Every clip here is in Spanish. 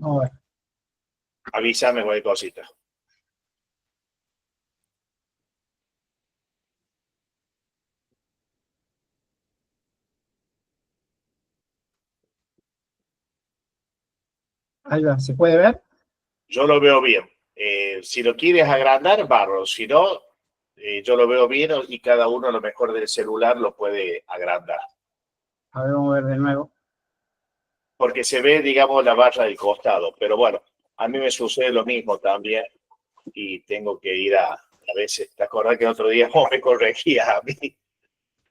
A ver. Avísame cualquier cosita. Ahí va, ¿se puede ver? Yo lo veo bien. Si lo quieres agrandar, barro. Si no, yo lo veo bien y cada uno a lo mejor del celular lo puede agrandar. A ver, vamos a ver de nuevo. Porque se ve, digamos, la barra del costado. Pero bueno, a mí me sucede lo mismo también y tengo que ir a veces, ¿te acordás que el otro día me corregía a mí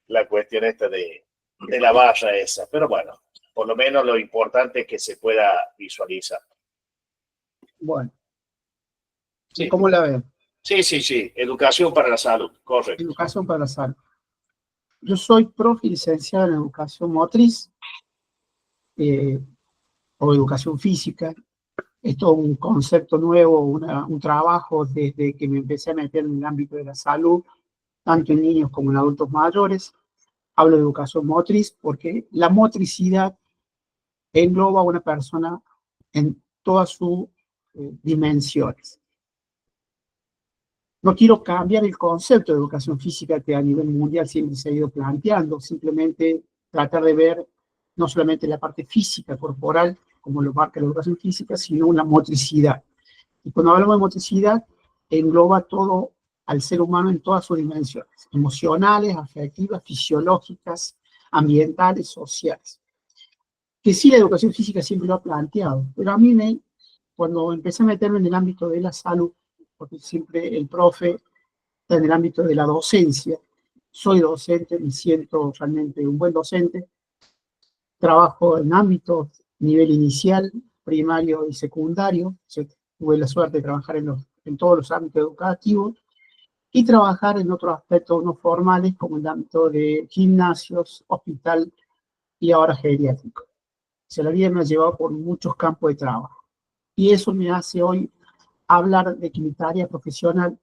la cuestión esta de la barra esa? Pero bueno, por lo menos lo importante es que se pueda visualizar. Bueno. Sí. ¿Cómo la ven? Sí, sí, sí. Educación para la salud, correcto. Educación para la salud. Yo soy profe y licenciado en educación motriz o educación física. Esto es un concepto nuevo, un trabajo desde que me empecé a meter en el ámbito de la salud, tanto en niños como en adultos mayores. Hablo de educación motriz porque la motricidad engloba a una persona en todas sus dimensiones. No quiero cambiar el concepto de educación física que a nivel mundial siempre se ha ido planteando, simplemente tratar de ver no solamente la parte física, corporal, como lo marca la educación física, sino la motricidad. Y cuando hablamos de motricidad, engloba todo al ser humano en todas sus dimensiones, emocionales, afectivas, fisiológicas, ambientales, sociales. Que sí, la educación física siempre lo ha planteado, pero a mí cuando empecé a meterme en el ámbito de la salud, porque siempre el profe está en el ámbito de la docencia, soy docente, me siento realmente un buen docente, trabajo en ámbitos nivel inicial, primario y secundario, tuve la suerte de trabajar en todos los ámbitos educativos y trabajar en otros aspectos no formales como el ámbito de gimnasios, hospital y ahora geriátrico. La vida me ha llevado por muchos campos de trabajo y eso me hace hoy hablar de que mi tarea profesional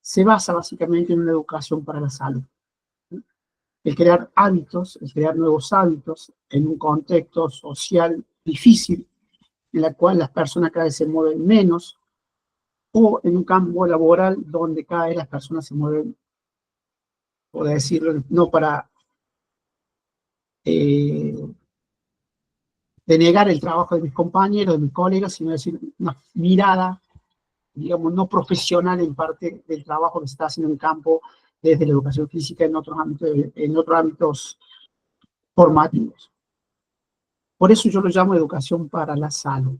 se basa básicamente en una educación para la salud. El crear hábitos, el crear nuevos hábitos en un contexto social difícil, en la cual las personas cada vez se mueven menos, o en un campo laboral donde cada vez las personas se mueven, por decirlo, no para denegar el trabajo de mis compañeros, de mis colegas, sino decir una mirada, digamos, no profesional en parte del trabajo que se está haciendo en campo desde la educación física en otros ámbitos formativos. Por eso yo lo llamo educación para la salud.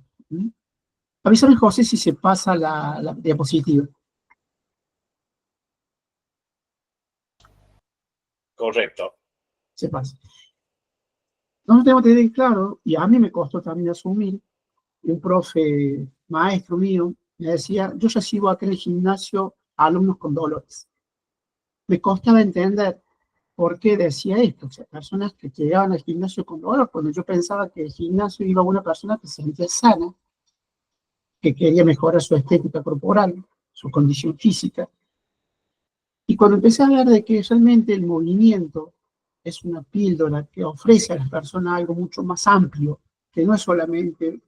Avísame, José, si se pasa la diapositiva. Correcto. Se pasa. Nosotros tenemos que tener claro, y a mí me costó también asumir, un profe maestro mío me decía, yo recibo acá en el gimnasio alumnos con dolores. Me costaba entender por qué decía esto. O sea, personas que llegaban al gimnasio con dolor, cuando yo pensaba que el gimnasio iba a una persona que se sentía sana, que quería mejorar su estética corporal, su condición física. Y cuando empecé a ver de que realmente el movimiento es una píldora que ofrece a las personas algo mucho más amplio, que no es solamente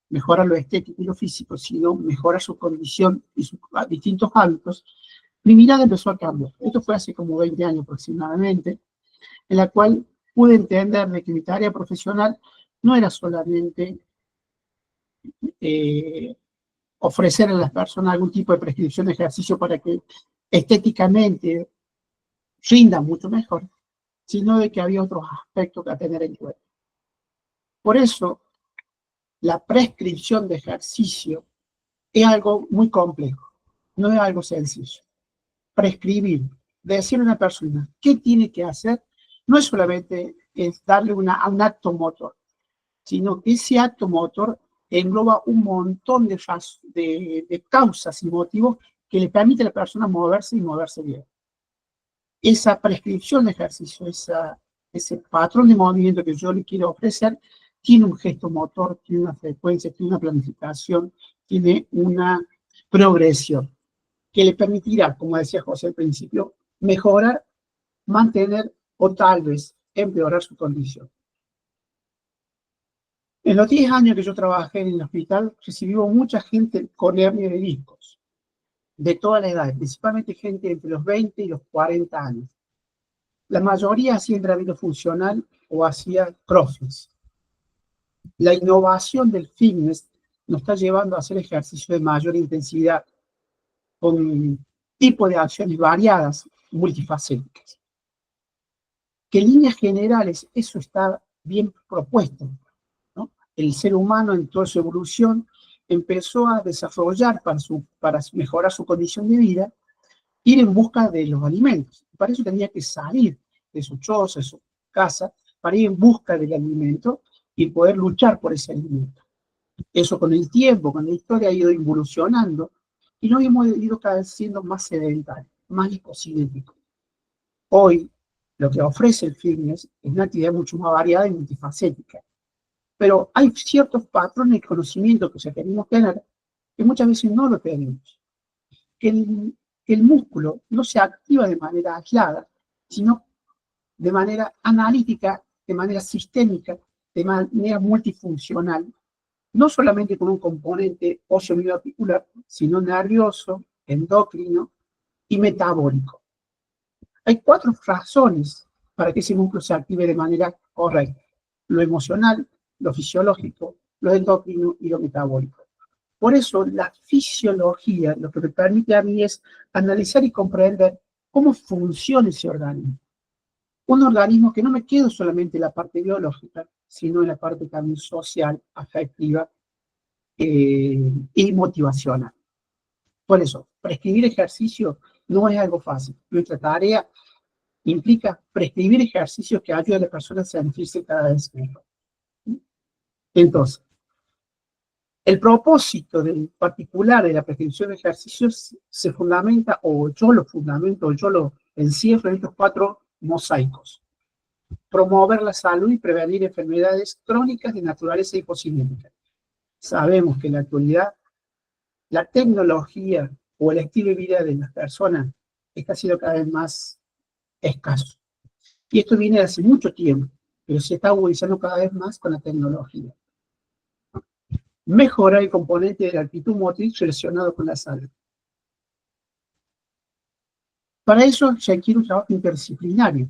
mejorar lo estético y lo físico, sino mejorar su condición y sus distintos hábitos, mi mirada empezó a cambiar. Esto fue hace como 20 años aproximadamente, en la cual pude entender de que mi tarea profesional no era solamente ofrecer a las personas algún tipo de prescripción de ejercicio para que estéticamente rindan mucho mejor, sino de que había otros aspectos que tener en cuenta. Por eso, la prescripción de ejercicio es algo muy complejo, no es algo sencillo. Prescribir, decirle a una persona qué tiene que hacer, no es solamente darle a un acto motor, sino que ese acto motor engloba un montón de causas y motivos que le permiten a la persona moverse y moverse bien. Esa prescripción de ejercicio, ese patrón de movimiento que yo le quiero ofrecer, tiene un gesto motor, tiene una frecuencia, tiene una planificación, tiene una progresión que le permitirá, como decía José al principio, mejorar, mantener o tal vez empeorar su condición. En los 10 años que yo trabajé en el hospital, recibimos mucha gente con hernia de discos, de toda la edad, principalmente gente entre los 20 y los 40 años. La mayoría hacía entrenamiento funcional o hacía CrossFit. La innovación del fitness nos está llevando a hacer ejercicio de mayor intensidad, con tipos de acciones variadas, multifacéticas. Que en líneas generales eso está bien propuesto, ¿no? El ser humano en toda su evolución empezó a desarrollar para mejorar su condición de vida, ir en busca de los alimentos. Para eso tenía que salir de su choza, de su casa, para ir en busca del alimento y poder luchar por ese alimento. Eso con el tiempo, con la historia ha ido evolucionando y nos hemos ido cada vez siendo más sedentarios, más hipocidéticos. Hoy, lo que ofrece el fitness es una actividad mucho más variada y multifacética. Pero hay ciertos patrones de conocimiento que se queremos tener que muchas veces no lo tenemos. Que el músculo no se activa de manera aislada, sino de manera analítica, de manera sistémica, de manera multifuncional, no solamente con un componente óseo-mioarticular, sino nervioso, endocrino y metabólico. Hay 4 razones para que ese músculo se active de manera correcta: lo emocional, lo fisiológico, lo endocrino y lo metabólico. Por eso la fisiología lo que me permite a mí es analizar y comprender cómo funciona ese organismo. Un organismo que no me quedo solamente en la parte biológica, sino en la parte también social, afectiva y motivacional. Por eso, prescribir ejercicio no es algo fácil. Nuestra tarea implica prescribir ejercicios que ayuden a la persona a sentirse cada vez mejor. Entonces, el propósito particular de la prescripción de ejercicios se fundamenta, o yo lo fundamento, o yo lo encierro en estos 4 mosaicos: promover la salud y prevenir enfermedades crónicas de naturaleza hipocinética. Sabemos que en la actualidad la tecnología o el estilo de vida de las personas está siendo cada vez más escaso. Y esto viene de hace mucho tiempo, pero se está agudizando cada vez más con la tecnología. Mejorar el componente de la actitud motriz relacionado con la salud. Para eso se requiere un trabajo interdisciplinario.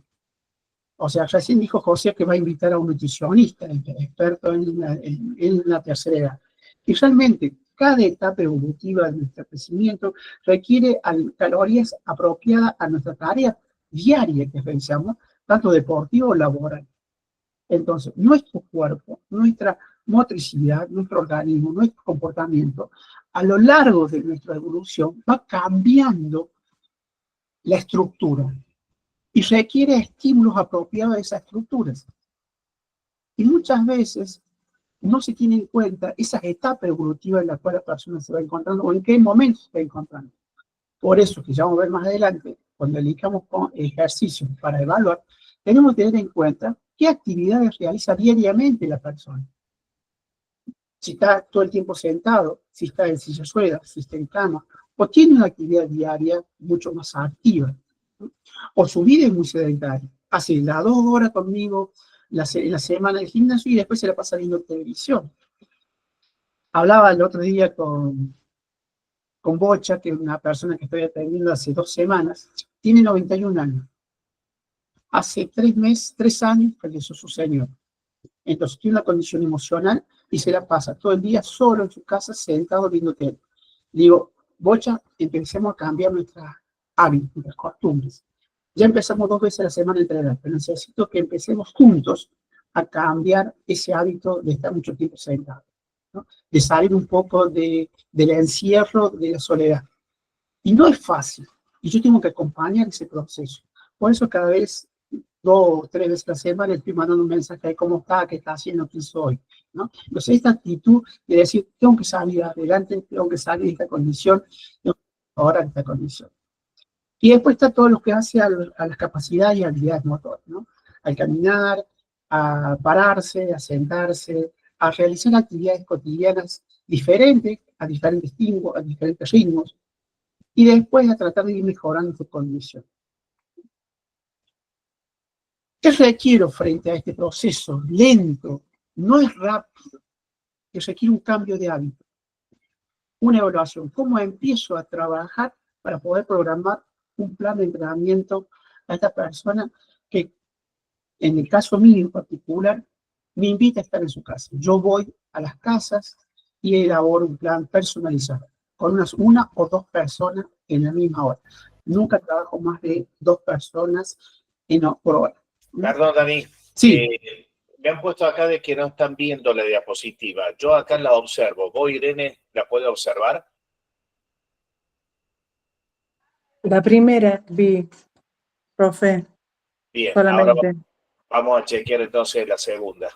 O sea, recién dijo José que va a invitar a un nutricionista, experto en la tercera edad. Y realmente, cada etapa evolutiva de nuestro crecimiento requiere calorías apropiadas a nuestra tarea diaria que realizamos, tanto deportiva o laboral. Entonces, nuestro cuerpo, nuestra motricidad, nuestro organismo, nuestro comportamiento, a lo largo de nuestra evolución, va cambiando la estructura y requiere estímulos apropiados a esas estructuras. Y muchas veces no se tiene en cuenta esas etapas evolutivas en las cuales la persona se va encontrando o en qué momento se va encontrando. Por eso, que ya vamos a ver más adelante, cuando dedicamos ejercicios para evaluar, tenemos que tener en cuenta qué actividades realiza diariamente la persona. Si está todo el tiempo sentado, si está en silla de ruedas, si está en cama, o tiene una actividad diaria mucho más activa, ¿no? O su vida es muy sedentaria. Hace las 2 horas conmigo en la semana del gimnasio y después se la pasa viendo televisión. Hablaba el otro día con Bocha, que es una persona que estoy atendiendo hace 2 semanas, tiene 91 años. Hace 3 años falleció su señor. Entonces tiene una condición emocional y se la pasa todo el día solo en su casa, sentado viendo tele. Digo, Bocha, empecemos a cambiar nuestros hábitos, nuestras costumbres. Ya empezamos 2 veces a la semana a entrenar, pero necesito que empecemos juntos a cambiar ese hábito de estar mucho tiempo sentado, ¿no? De salir un poco del encierro, de la soledad. Y no es fácil, y yo tengo que acompañar ese proceso. Por eso cada vez, 2 o 3 veces a la semana, estoy mandando un mensaje de cómo está, qué está haciendo, quién soy, ¿no? Entonces esta actitud de decir, tengo que salir adelante, tengo que salir de esta condición, tengo que mejorar esta condición. Y después está todo lo que hace a las capacidades y habilidades motoras, ¿no? Al caminar, a pararse, a sentarse, a realizar actividades cotidianas diferentes, a diferentes ritmos, y después a tratar de ir mejorando su condición. ¿Qué requiero frente a este proceso lento? No es rápido, que requiere un cambio de hábito. Una evaluación, cómo empiezo a trabajar para poder programar un plan de entrenamiento a esta persona que, en el caso mío en particular, me invita a estar en su casa. Yo voy a las casas y elaboro un plan personalizado, con una o dos personas en la misma hora. Nunca trabajo más de 2 personas por hora. Perdón, Dani. Sí. Me han puesto acá de que no están viendo la diapositiva. Yo acá la observo. ¿Vos, Irene, la puede observar? La primera vi, profe, Bien, ahora solamente. vamos a chequear entonces la segunda.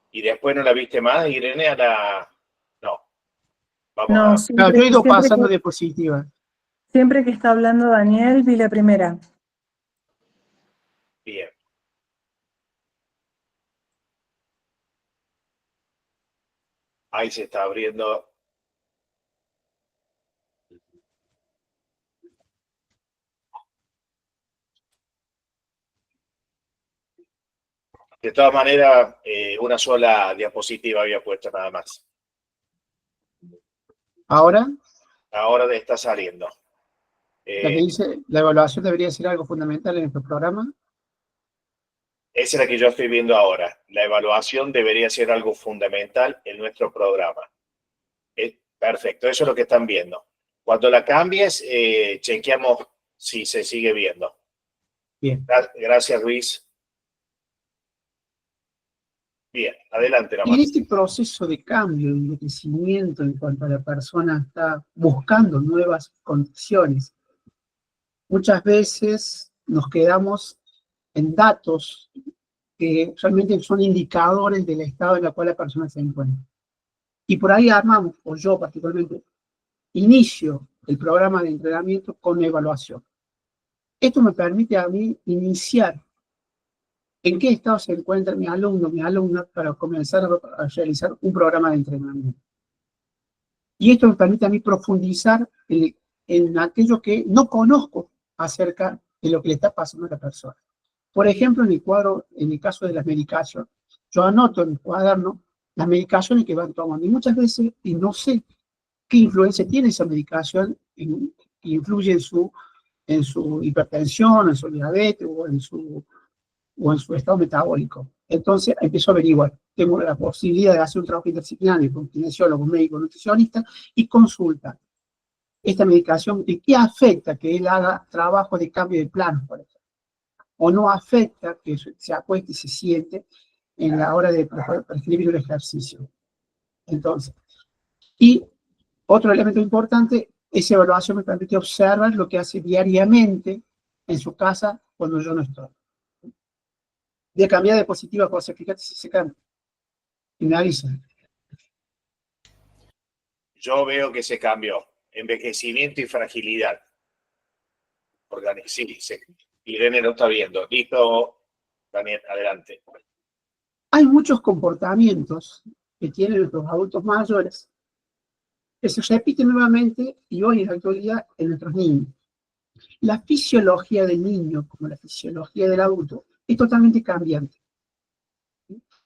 ¿Y después no la viste más, Irene? No. Vamos No, a... Claro, yo he ido siempre pasando diapositivas. siempre que está hablando Daniel, vi la primera. Bien. Ahí se está abriendo. De todas maneras, una sola diapositiva había puesto nada más. Ahora, Ahora está saliendo. la que dice, la evaluación debería ser algo fundamental en nuestro programa. Esa es la que yo estoy viendo ahora. La evaluación debería ser algo fundamental en nuestro programa. Perfecto, eso es lo que están viendo. Cuando la cambies, chequeamos si se sigue viendo. Bien. Gracias, Luis. Bien, adelante, En nomás. este proceso de cambio y de crecimiento en cuanto a la persona está buscando nuevas condiciones, muchas veces nos quedamos en datos que realmente son indicadores del estado en el cual la persona se encuentra. Y por ahí armamos, o yo particularmente, inicio el programa de entrenamiento con evaluación. Esto me permite a mí iniciar en qué estado se encuentra mi alumno, mi alumna, para comenzar a realizar un programa de entrenamiento. Y esto me permite a mí profundizar en aquello que no conozco acerca de lo que le está pasando a la persona. Por ejemplo, en el caso de las medicaciones, yo anoto en el cuaderno las medicaciones que van tomando y muchas veces y no sé qué influencia tiene esa medicación que influye en su hipertensión, en su diabetes o en su estado metabólico. Entonces empiezo a averiguar. Tengo la posibilidad de hacer un trabajo interdisciplinario con kinesiólogo, médico, nutricionista y consulta esta medicación y qué afecta que él haga trabajo de cambio de plan, por ejemplo. O no afecta que se acueste y se siente en la hora de prescribir el ejercicio. Entonces, y otro elemento importante, esa evaluación me permite observar lo que hace diariamente en su casa cuando yo no estoy. De cambiar de diapositiva, cosa, fíjate si se cambia. Y me avisan. Yo veo que se cambió. Envejecimiento y fragilidad. Sí, Irene lo está viendo. Listo, Daniel, adelante. Hay muchos comportamientos que tienen nuestros adultos mayores que se repiten nuevamente y hoy en la actualidad en nuestros niños. La fisiología del niño, como la fisiología del adulto, es totalmente cambiante.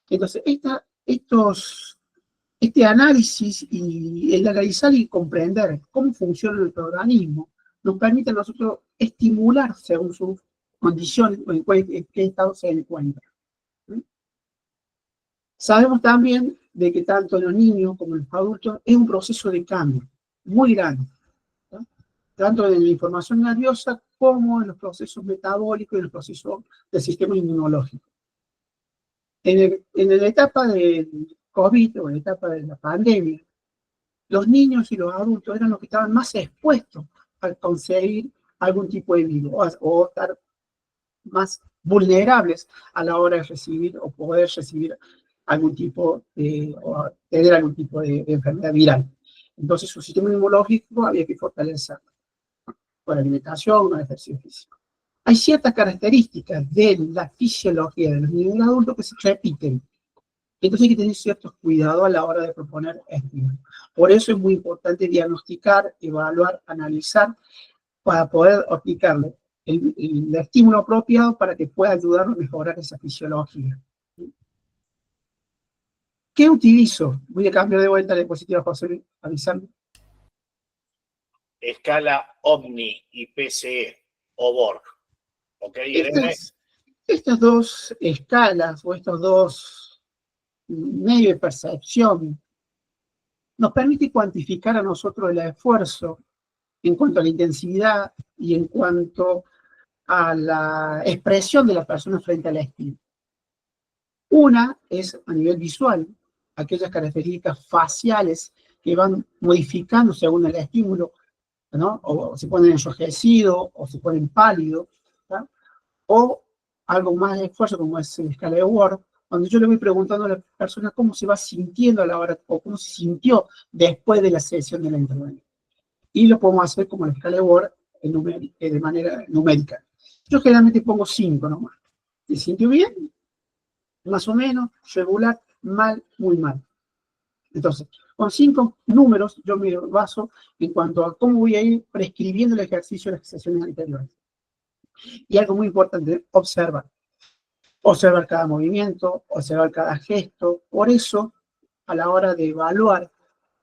Entonces, este análisis y el analizar y comprender cómo funciona nuestro organismo nos permite a nosotros estimular según sus condiciones o en qué estado se encuentra. Sabemos también de que tanto en los niños como en los adultos es un proceso de cambio muy grande, ¿no? Tanto en la información nerviosa como en los procesos metabólicos y en los procesos del sistema inmunológico. En la etapa del COVID o en la etapa de la pandemia, los niños y los adultos eran los que estaban más expuestos a conseguir algún tipo de virus o estar más vulnerables a la hora de recibir o poder recibir algún tipo o tener algún tipo de enfermedad viral. Entonces su sistema inmunológico había que fortalecerlo con alimentación, con ejercicio físico. Hay ciertas características de la fisiología de los niños y los adultos que se repiten. Entonces hay que tener ciertos cuidados a la hora de proponer estímulos. Por eso es muy importante diagnosticar, evaluar, analizar, para poder aplicarle el estímulo apropiado para que pueda ayudar a mejorar esa fisiología. ¿Qué utilizo? Voy a cambiar de vuelta la diapositiva, José, avisarme. Escala Omni y PCE o Borg. ¿Ok, Irene? Estas dos escalas o estos dos medios de percepción nos permite cuantificar a nosotros el esfuerzo en cuanto a la intensidad y en cuanto a la expresión de la persona frente al estímulo. Una es a nivel visual, aquellas características faciales que van modificando según el estímulo, ¿no? O se ponen enrojecidos, o se ponen pálidos, ¿tá? O algo más de esfuerzo, como es la escala de Ward, donde yo le voy preguntando a la persona cómo se va sintiendo a la hora, o cómo se sintió después de la sesión de la intervención. Y lo podemos hacer como la escala de Ward de manera numérica. Yo generalmente pongo 5 nomás. ¿Se sintió bien? Más o menos, regular, mal, muy mal. Entonces, con 5 números yo me baso en cuanto a cómo voy a ir prescribiendo el ejercicio de las sesiones anteriores. Y algo muy importante, observar. Observar cada movimiento, observar cada gesto. Por eso, a la hora de evaluar,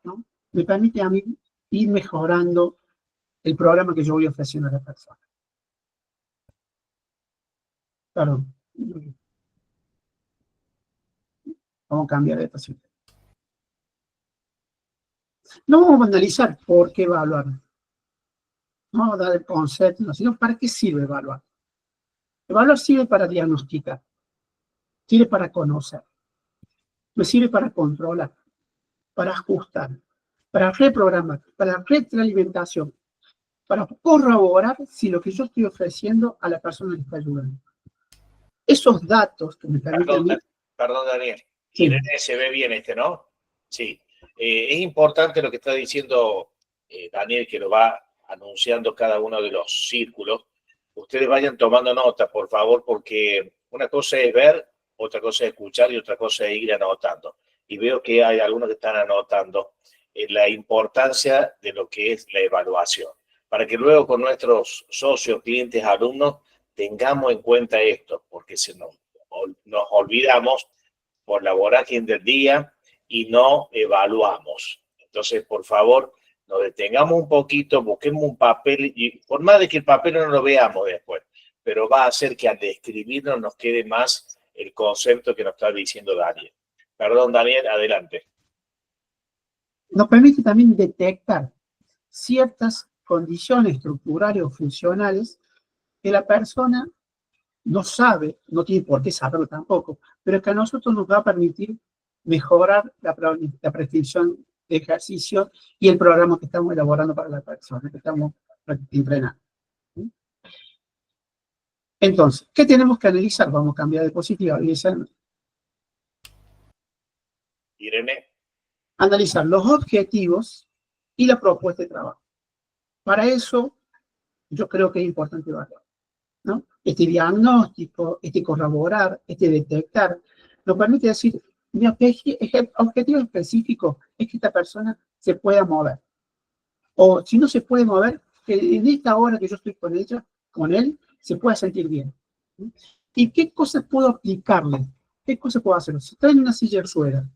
¿no? Me permite a mí ir mejorando el programa que yo voy ofreciendo a la persona. Perdón. Vamos a cambiar de paciente. No vamos a analizar por qué evaluar. No vamos a dar el concepto, sino para qué sirve evaluar. Evaluar sirve para diagnosticar, sirve para conocer, me sirve para controlar, para ajustar, para reprogramar, para retroalimentación, para corroborar si lo que yo estoy ofreciendo a la persona le está ayudando. Esos datos que me permiten... Perdón, Daniel. Sí. Irene, se ve bien ¿no? Sí. Es importante lo que está diciendo Daniel, que lo va anunciando cada uno de los círculos. Ustedes vayan tomando nota, por favor, porque una cosa es ver, otra cosa es escuchar y otra cosa es ir anotando. Y veo que hay algunos que están anotando la importancia de lo que es la evaluación, para que luego con nuestros socios, clientes, alumnos, tengamos en cuenta esto, porque nos olvidamos por la vorágine del día y no evaluamos. Entonces, por favor, nos detengamos un poquito, busquemos un papel, y por más de que el papel no lo veamos después, pero va a hacer que al describirnos nos quede más el concepto que nos está diciendo Daniel. Perdón, Daniel, adelante. Nos permite también detectar ciertas condiciones estructurales o funcionales que la persona no sabe, no tiene por qué saberlo tampoco, pero que a nosotros nos va a permitir mejorar la prescripción de ejercicio y el programa que estamos elaborando para la persona, que estamos entrenando. Entonces, ¿qué tenemos que analizar? Vamos a cambiar de diapositiva. Irene. Analizar los objetivos y la propuesta de trabajo. Para eso, yo creo que es importante evaluar, ¿no? Este diagnóstico, este corroborar, este detectar, nos permite decir, mi objetivo específico es que esta persona se pueda mover. O si no se puede mover, que en esta hora que yo estoy con ella, con él, se pueda sentir bien. ¿Y qué cosas puedo aplicarle? ¿Qué cosas puedo hacer? Si está en una silla de ruedas,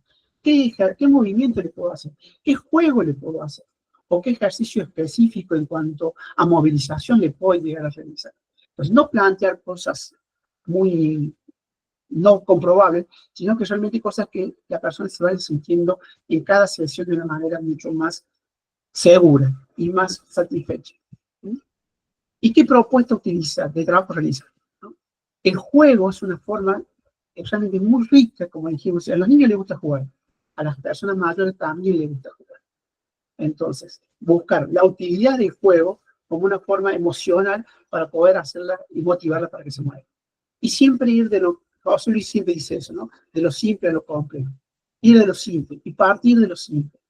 ¿qué movimiento le puedo hacer? ¿Qué juego le puedo hacer? ¿O qué ejercicio específico en cuanto a movilización le puedo llegar a realizar? Pues no plantear cosas muy no comprobables, sino que realmente cosas que la persona se vaya sintiendo en cada sesión de una manera mucho más segura y más satisfecha. ¿Y qué propuesta utilizar de trabajo realizar? ¿No? El juego es una forma realmente muy rica, como dijimos. A los niños les gusta jugar, a las personas mayores también les gusta jugar. Entonces, buscar la utilidad del juego como una forma emocional para poder hacerla y motivarla para que se mueva. Y siempre ir de lo, José Luis siempre dice eso, ¿no? De lo simple a lo complejo. Ir de lo simple y partir de lo simple.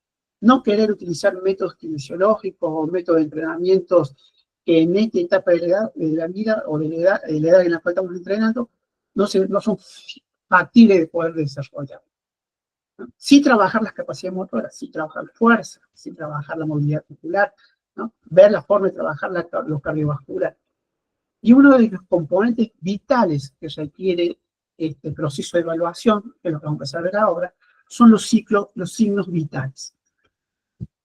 No querer utilizar métodos kinesiológicos o métodos de entrenamientos que en esta etapa de la vida o de la edad en la cual estamos entrenando no son factibles de poder desarrollar. ¿No? Sí trabajar las capacidades motoras, sí trabajar la fuerza, sí trabajar la movilidad muscular, ¿no? Ver la forma de trabajar lo cardiovascular. Y uno de los componentes vitales que requiere este proceso de evaluación, que es lo que vamos a empezar a ver ahora, son los signos vitales.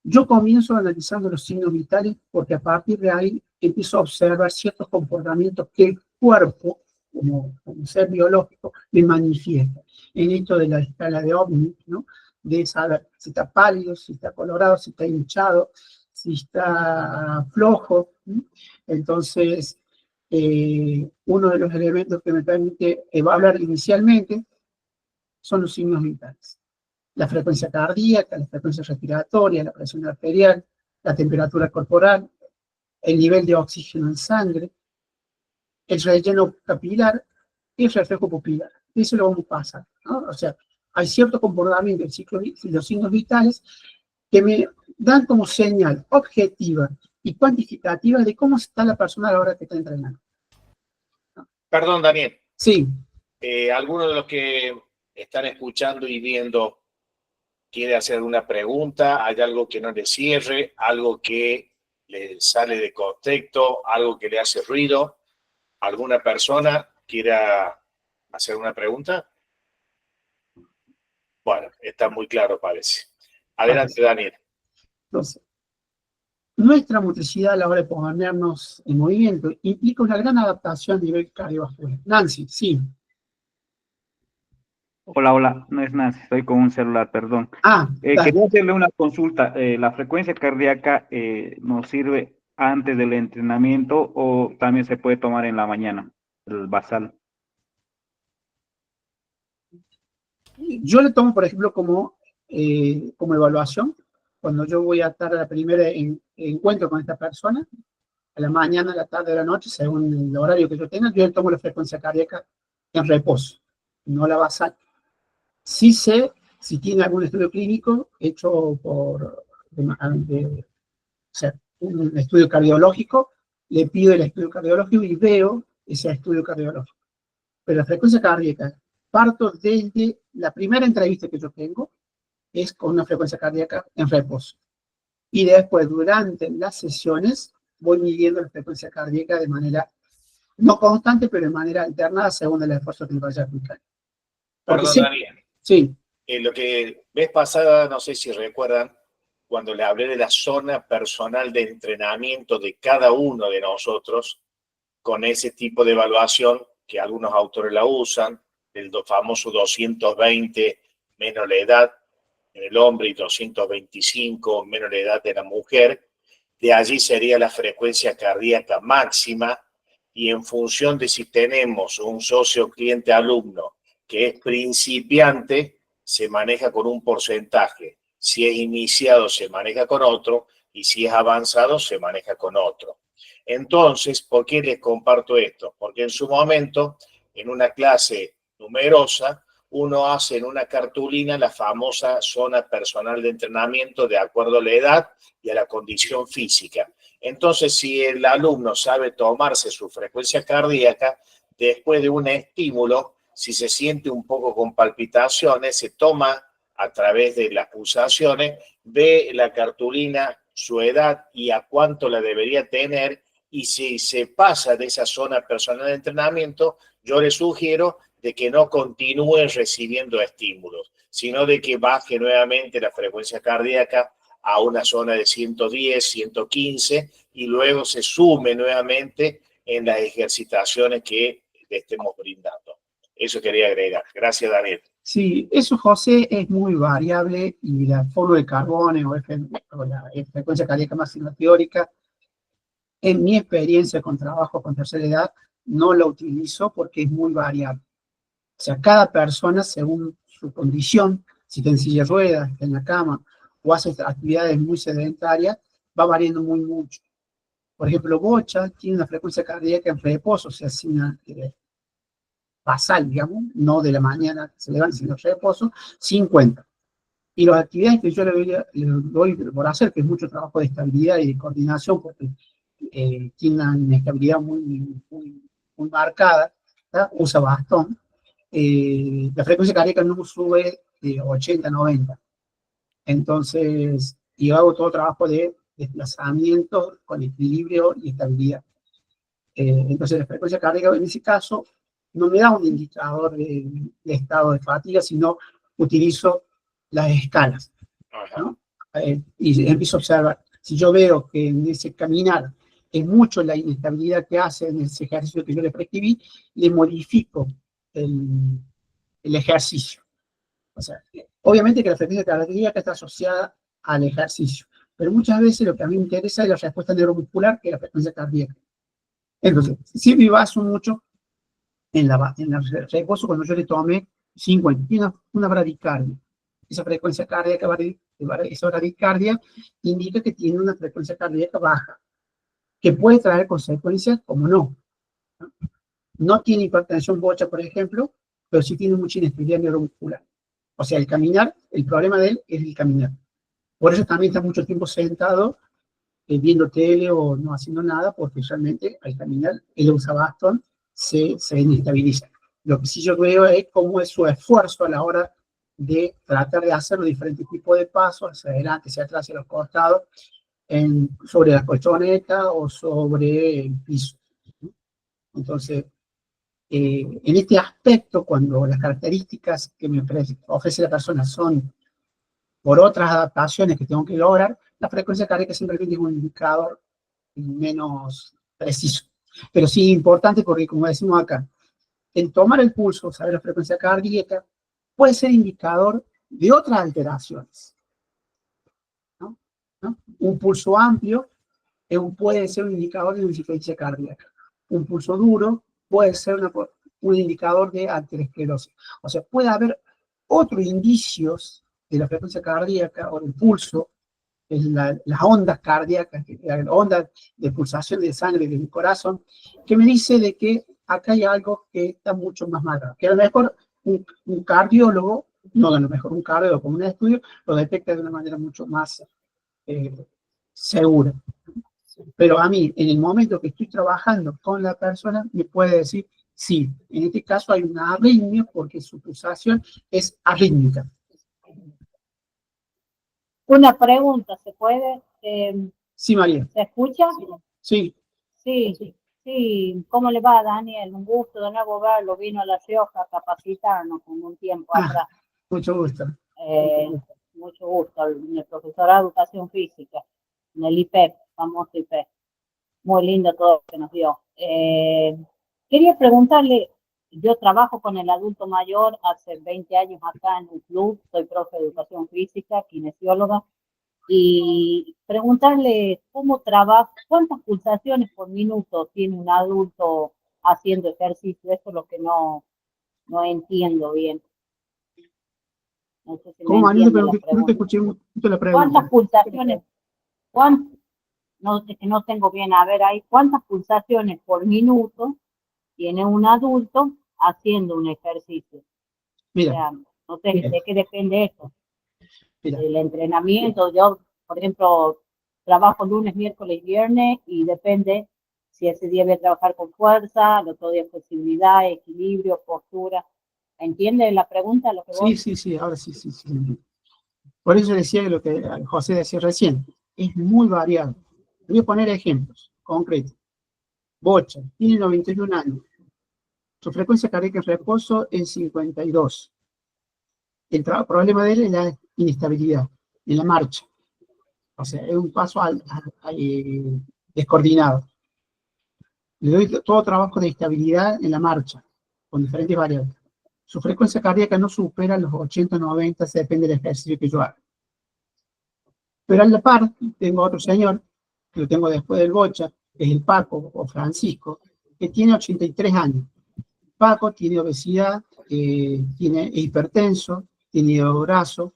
Yo comienzo analizando los signos vitales porque a partir de ahí empiezo a observar ciertos comportamientos que el cuerpo, como ser biológico, me manifiesta. En esto de la escala de Omni, ¿no? De saber si está pálido, si está colorado, si está hinchado, si está flojo, ¿no? Entonces, uno de los elementos que me permite evaluar inicialmente son los signos vitales. La frecuencia cardíaca, la frecuencia respiratoria, la presión arterial, la temperatura corporal, el nivel de oxígeno en sangre, el relleno capilar y el reflejo pupilar. Eso lo vamos a pasar, ¿no? O sea, hay cierto comportamiento del ciclo y los signos vitales que me dan como señal objetiva y cuantificativa de cómo está la persona a la hora que está entrenando. Perdón, Daniel. Sí. ¿Alguno de los que están escuchando y viendo quiere hacer alguna pregunta? ¿Hay algo que no le cierre? ¿Algo que le sale de contexto? ¿Algo que le hace ruido? ¿Alguna persona quiera hacer una pregunta? Bueno, está muy claro, parece. Adelante, Daniel. Entonces, nuestra motricidad a la hora de ponernos en movimiento implica una gran adaptación a nivel cardiovascular. Nancy, sí. Hola, no es Nancy, estoy con un celular, perdón. Quería hacerle una consulta. ¿La frecuencia cardíaca nos sirve antes del entrenamiento o también se puede tomar en la mañana, el basal? Yo le tomo, por ejemplo, como evaluación, cuando yo voy a estar a la primera encuentro con esta persona, a la mañana, a la tarde, a la noche, según el horario que yo tenga, yo le tomo la frecuencia cardíaca en reposo, no la basal. Sí sé si tiene algún estudio clínico hecho por o sea, un estudio cardiológico, le pido el estudio cardiológico y veo ese estudio cardiológico. Pero la frecuencia cardíaca, parto desde la primera entrevista que yo tengo, es con una frecuencia cardíaca en reposo. Y después, durante las sesiones, voy midiendo la frecuencia cardíaca de manera, no constante, pero de manera alternada según el esfuerzo que me vaya a aplicar. Perdón, Daniel. Sí. Lo que vez pasada, no sé si recuerdan, cuando le hablé de la zona personal de entrenamiento de cada uno de nosotros, con ese tipo de evaluación que algunos autores la usan, el famoso 220 menos la edad en el hombre y 225 menos la edad de la mujer, de allí sería la frecuencia cardíaca máxima, y en función de si tenemos un socio cliente alumno que es principiante, se maneja con un porcentaje. Si es iniciado, se maneja con otro, y si es avanzado, se maneja con otro. Entonces, ¿por qué les comparto esto? Porque en su momento, en una clase numerosa, uno hace en una cartulina la famosa zona personal de entrenamiento de acuerdo a la edad y a la condición física. Entonces, si el alumno sabe tomarse su frecuencia cardíaca, después de un estímulo, si se siente un poco con palpitaciones, se toma a través de las pulsaciones, ve la cartulina, su edad y a cuánto la debería tener, y si se pasa de esa zona personal de entrenamiento, yo le sugiero de que no continúe recibiendo estímulos, sino de que baje nuevamente la frecuencia cardíaca a una zona de 110, 115, y luego se sume nuevamente en las ejercitaciones que le estemos brindando. Eso quería agregar. Gracias, Daniel. Sí, eso, José, es muy variable, y la forma de carbono o la frecuencia cardíaca máxima teórica, en mi experiencia con trabajo con tercera edad, no la utilizo porque es muy variable. O sea, cada persona, según su condición, si está en silla de ruedas, está en la cama, o hace actividades muy sedentarias, va variando muy mucho. Por ejemplo, Bocha tiene una frecuencia cardíaca en reposo, o sea, sin basal, digamos, no de la mañana se levanta, sino reposo, 50. Y las actividades que yo le doy por hacer, que es mucho trabajo de estabilidad y de coordinación, porque tiene una inestabilidad muy marcada, ¿tá? Usa bastón. La frecuencia cardíaca no sube de 80, 90. Entonces, yo hago todo trabajo de desplazamiento con equilibrio y estabilidad. Entonces, la frecuencia cardíaca en ese caso no me da un indicador de estado de fatiga, sino utilizo las escalas, Ajá. ¿no? Y empiezo a observar. Si yo veo que en ese caminar es mucho la inestabilidad que hace en ese ejercicio que yo le prescribí, le modifico el ejercicio. O sea, obviamente que la frecuencia cardíaca está asociada al ejercicio, pero muchas veces lo que a mí me interesa es la respuesta neuromuscular que es la frecuencia cardíaca. Entonces, sí me baso mucho en la reposo cuando yo le tomé 50, tiene una bradicardia. Esa frecuencia cardíaca, esa bradicardia indica que tiene una frecuencia cardíaca baja, que puede traer consecuencias como no. No tiene hipertensión bocha, por ejemplo, pero sí tiene mucha inestabilidad neuromuscular. O sea, el caminar, el problema de él es el caminar. Por eso también está mucho tiempo sentado viendo tele o no haciendo nada, porque realmente al caminar el usa bastón se inestabiliza. Lo que sí yo veo es cómo es su esfuerzo a la hora de tratar de hacer los diferentes tipos de pasos, hacia adelante, hacia atrás, hacia los costados, sobre la colchoneta o sobre el piso. Entonces, en este aspecto, cuando las características que me ofrece la persona son por otras adaptaciones que tengo que lograr, la frecuencia cardíaca simplemente es un indicador menos preciso. Pero sí importante porque, como decimos acá, el tomar el pulso, saber la frecuencia cardíaca, puede ser indicador de otras alteraciones. ¿No? Un pulso amplio puede ser un indicador de insuficiencia cardíaca. Un pulso duro puede ser un indicador de arteriosclerosis. O sea, puede haber otros indicios de la frecuencia cardíaca o del pulso, las ondas cardíacas, las ondas de pulsación de sangre del corazón, que me dice de que acá hay algo que está mucho más mal. Que a lo mejor un cardiólogo, no a lo mejor un cardiólogo con un estudio, lo detecta de una manera mucho más segura. Pero a mí, en el momento que estoy trabajando con la persona, me puede decir, sí, en este caso hay una arritmia porque su pulsación es arrítmica. Una pregunta, ¿se puede? Sí, María. ¿Se escucha? Sí. Sí. ¿Cómo le va, Daniel? Un gusto de nuevo verlo. Vino a La Rioja a capacitarnos en un tiempo atrás. Mucho gusto. Mucho gusto. El profesorado de Educación Física, en el IPEP, famoso IPEP. Muy lindo todo lo que nos dio. Quería preguntarle, yo trabajo con el adulto mayor hace 20 años acá en un club, soy profe de Educación Física, kinesióloga, y preguntarle cómo trabaja, cuántas pulsaciones por minuto tiene un adulto haciendo ejercicio. Eso es lo que no entiendo bien. No sé si ¿Cómo, María? No te escuché mucho la pregunta. ¿Cuántas pulsaciones? No tengo bien, a ver ahí, ¿cuántas pulsaciones por minuto tiene un adulto haciendo un ejercicio? Mira, o sea, no sé de qué depende eso. Mira. El entrenamiento, yo, por ejemplo, trabajo lunes, miércoles, viernes y depende si ese día voy a trabajar con fuerza, el otro día flexibilidad, equilibrio, postura. ¿Entiende la pregunta? Lo que vos... Sí, ahora sí. Por eso decía lo que José decía recién, es muy variado. Voy a poner ejemplos concretos. Bocha, tiene 91 años. Su frecuencia cardíaca en reposo es 52. El problema de él es la inestabilidad en la marcha. O sea, es un paso descoordinado. Le doy todo trabajo de estabilidad en la marcha, con diferentes variables. Su frecuencia cardíaca no supera los 80, 90, se depende del ejercicio que yo haga. Pero a la par, tengo otro señor, que lo tengo después del Bocha, que es el Paco, o Francisco, que tiene 83 años. Paco tiene obesidad, tiene hipertenso, tiene hígado graso.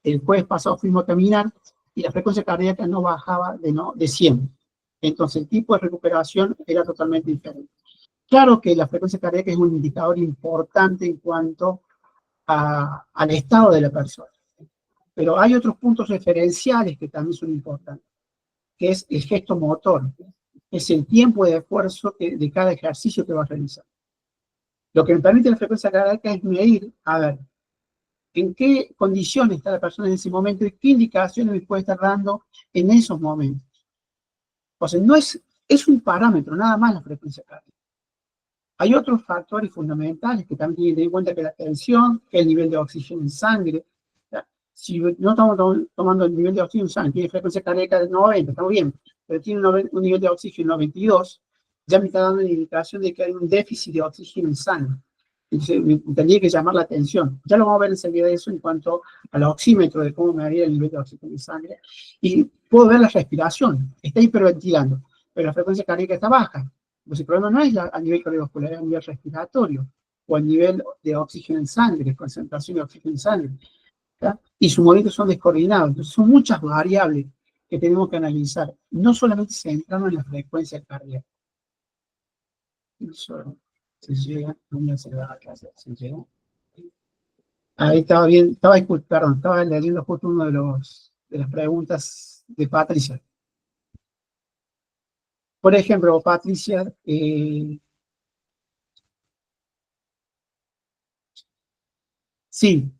El jueves pasado fuimos a caminar y la frecuencia cardíaca no bajaba de 100. Entonces el tipo de recuperación era totalmente diferente. Claro que la frecuencia cardíaca es un indicador importante en cuanto al estado de la persona. Pero hay otros puntos referenciales que también son importantes, que es el gesto motor, es el tiempo de esfuerzo de cada ejercicio que va a realizar. Lo que me permite la frecuencia cardíaca es medir, a ver, en qué condiciones está la persona en ese momento y qué indicaciones me puede estar dando en esos momentos. O sea, no es un parámetro, nada más la frecuencia cardíaca. Hay otros factores fundamentales que también tienen en cuenta, que la tensión, que el nivel de oxígeno en sangre, Si no estamos tomando el nivel de oxígeno en sangre, tiene frecuencia cardíaca de 90, estamos bien, pero tiene un nivel de oxígeno 92, ya me está dando una indicación de que hay un déficit de oxígeno en sangre. Entonces, me tendría que llamar la atención. Ya lo vamos a ver enseguida eso en cuanto al oxímetro, de cómo me haría el nivel de oxígeno en sangre. Y puedo ver la respiración, está hiperventilando, pero la frecuencia cardíaca está baja. Entonces, el problema no es a nivel cardiovascular, es a nivel respiratorio, o a nivel de oxígeno en sangre, concentración de oxígeno en sangre. ¿Ya? Y sus movimientos son descoordinados. Entonces, son muchas variables que tenemos que analizar, no solamente centrarnos en la frecuencia cardíaca. Eso se llega, no se va a casa, se llega. Ahí estaba bien, perdón, estaba leyendo justo uno de las preguntas de Patricia. Por ejemplo, Patricia, sí,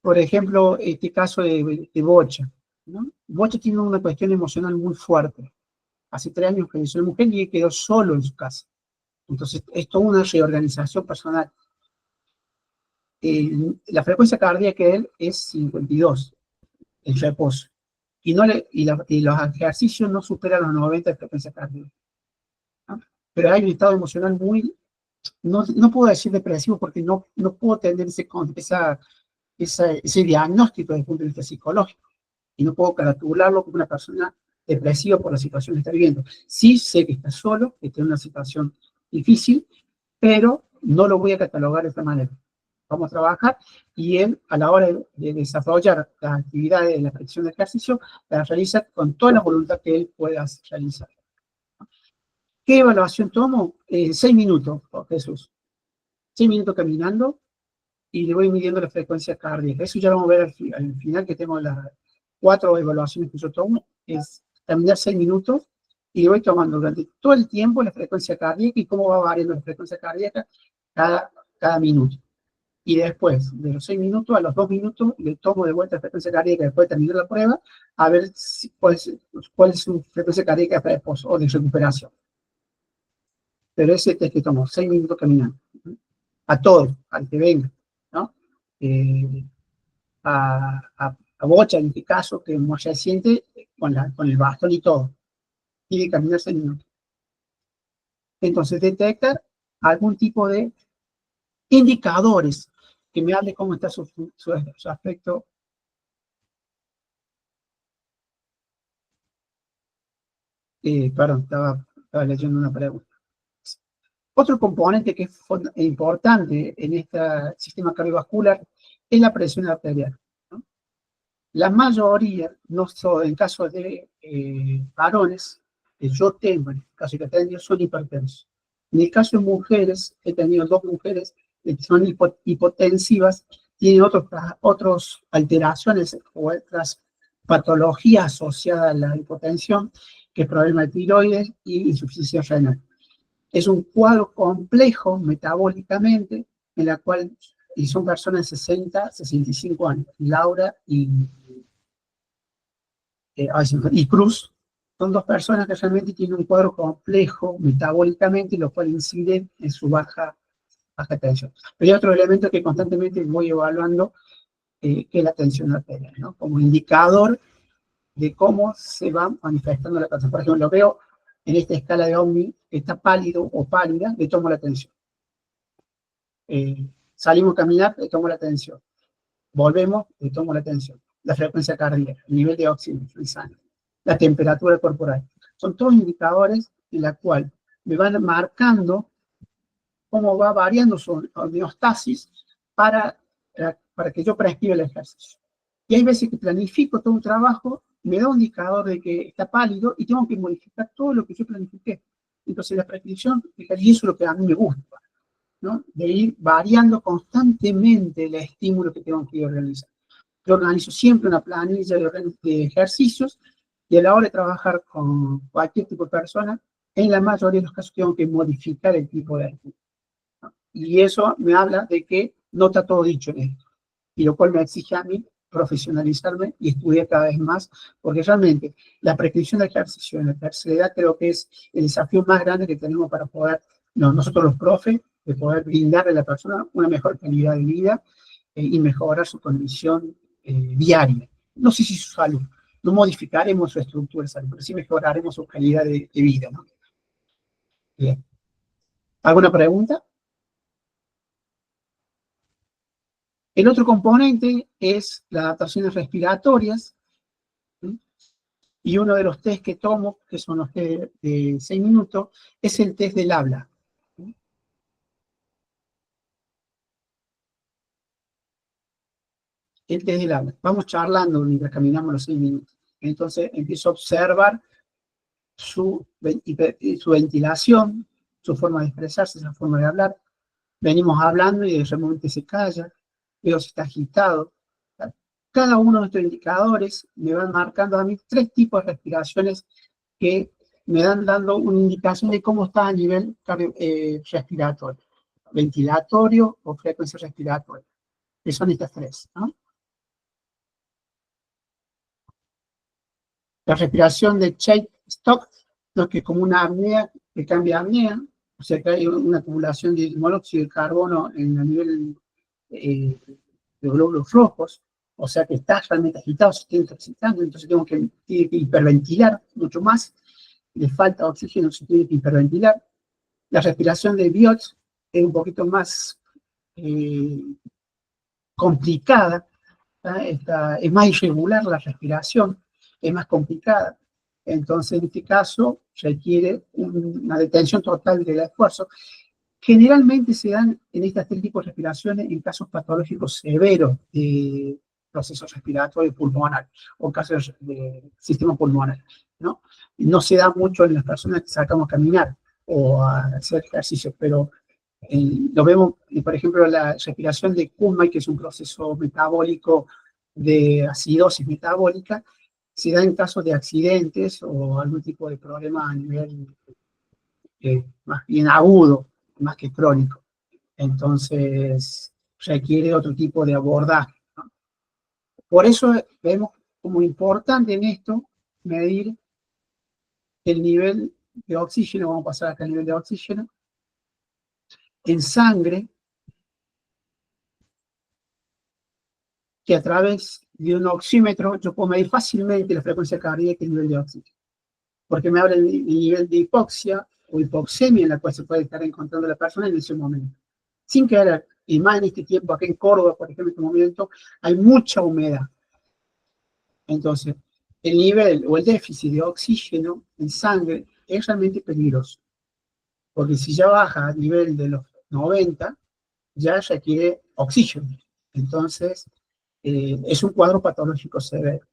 por ejemplo, este caso de Bocha, ¿no? Bocha tiene una cuestión emocional muy fuerte. Hace 3 años que falleció la mujer y él quedó solo en su casa. Entonces, es toda una reorganización personal. La frecuencia cardíaca de él es 52, el reposo. Y los ejercicios no superan los 90 de frecuencia cardíaca, ¿no? Pero hay un estado emocional muy, no puedo decir depresivo porque no puedo tener ese diagnóstico desde el punto de vista psicológico. Y no puedo caracterizarlo como una persona depresiva por la situación que está viviendo. Sí sé que está solo, que tiene una situación difícil, pero no lo voy a catalogar de esta manera. Vamos a trabajar y él, a la hora de desarrollar las actividades de la practicación de ejercicio, las realiza con toda la voluntad que él pueda realizar. ¿Qué evaluación tomo? 6 minutos, Jesús. 6 minutos caminando y le voy midiendo la frecuencia cardíaca. Eso ya lo vamos a ver al final, que tengo las 4 evaluaciones que yo tomo. Es caminar 6 minutos y voy tomando durante todo el tiempo la frecuencia cardíaca y cómo va variando la frecuencia cardíaca cada minuto. Y después de los 6 minutos, a los 2 minutos, le tomo de vuelta la frecuencia cardíaca después de terminar la prueba, a ver cuál es su frecuencia cardíaca de reposo o de recuperación. Pero ese test que tomo, 6 minutos caminando. A todos, al que venga, ¿no? A Bocha, en este caso, que es muy reciente, con el bastón y todo. Tiene que caminar 6 minutos. Entonces, detectar algún tipo de indicadores que me hable cómo está su aspecto. Perdón, estaba leyendo una pregunta. Otro componente que es importante en este sistema cardiovascular es la presión arterial, ¿no? La mayoría, no solo en caso de varones, que yo tengo, en el caso que he tenido, son hipertensos. En el caso de mujeres, he tenido 2 mujeres que son hipotensivas, tienen otras alteraciones o otras patologías asociadas a la hipotensión, que es problema de tiroides y insuficiencia renal. Es un cuadro complejo metabólicamente, en la cual y son personas de 60, 65 años. Laura y Cruz son 2 personas que realmente tienen un cuadro complejo metabólicamente, lo cual incide en su baja tensión. Pero hay otro elemento que constantemente voy evaluando, que es la tensión arterial, ¿no? Como indicador de cómo se va manifestando la tensión. Por ejemplo, lo veo en esta escala de Omni, que está pálido o pálida, le tomo la tensión. Salimos a caminar, le tomo la tensión. Volvemos, le tomo la tensión. La frecuencia cardíaca, el nivel de oxígeno en sangre, la temperatura corporal. Son todos indicadores en la cual me van marcando cómo va variando su homeostasis para que yo prescriba el ejercicio. Y hay veces que planifico todo un trabajo, me da un indicador de que está pálido y tengo que modificar todo lo que yo planifiqué. Entonces la prescripción, y eso es lo que a mí me gusta, ¿no? De ir variando constantemente el estímulo que tengo que organizar. Yo organizo siempre una planilla de ejercicios y a la hora de trabajar con cualquier tipo de persona, en la mayoría de los casos tengo que modificar el tipo de estímulo. Y eso me habla de que no está todo dicho en esto, y lo cual me exige a mí profesionalizarme y estudiar cada vez más, porque realmente la prescripción de ejercicio en la tercera edad creo que es el desafío más grande que tenemos para poder, nosotros los profes, de poder brindarle a la persona una mejor calidad de vida y mejorar su condición diaria. No sé si su salud, no modificaremos su estructura de salud, pero sí mejoraremos su calidad de vida, ¿no? Bien. ¿Alguna pregunta? El otro componente es las adaptaciones respiratorias, ¿sí? Y uno de los test que tomo, que son los test de 6 minutos, es el test del habla. ¿Sí? El test del habla. Vamos charlando mientras caminamos los 6 minutos. Entonces empiezo a observar su ventilación, su forma de expresarse, su forma de hablar. Venimos hablando y de repente se calla, veo si está agitado. Cada uno de estos indicadores me van marcando a mí 3 tipos de respiraciones que me dan dando una indicación de cómo está a nivel respiratorio, ventilatorio o frecuencia respiratoria, que son estas 3, ¿no? La respiración de Chayk-Stock, lo que es como una apnea que cambia a apnea, o sea que hay una acumulación de monóxido de carbono en el nivel de glóbulos rojos, o sea que está realmente agitado, se está intoxicando, entonces tiene que hiperventilar mucho más, le falta oxígeno, se tiene que hiperventilar. La respiración de Biot es un poquito más complicada, es más irregular la respiración, es más complicada. Entonces, en este caso, requiere una detención total del esfuerzo. Generalmente se dan en estas 3 tipos de respiraciones en casos patológicos severos de procesos respiratorios pulmonares o casos de sistema pulmonar, ¿no? No se da mucho en las personas que sacamos a caminar o a hacer ejercicio, pero lo vemos, por ejemplo, la respiración de Kuhlmann, que es un proceso metabólico de acidosis metabólica, se da en casos de accidentes o algún tipo de problema a nivel más bien agudo, más que crónico. Entonces, requiere otro tipo de abordaje, ¿no? Por eso vemos como importante en esto medir el nivel de oxígeno. Vamos a pasar acá al nivel de oxígeno en sangre, que a través de un oxímetro yo puedo medir fácilmente la frecuencia cardíaca y el nivel de oxígeno, porque me habla del nivel de hipoxia o hipoxemia en la cual se puede estar encontrando la persona en ese momento. Sin querer, y más en este tiempo, acá en Córdoba, por ejemplo, en este momento, hay mucha humedad. Entonces, el nivel o el déficit de oxígeno en sangre es realmente peligroso, porque si ya baja a nivel de los 90, ya requiere oxígeno. Entonces, es un cuadro patológico severo.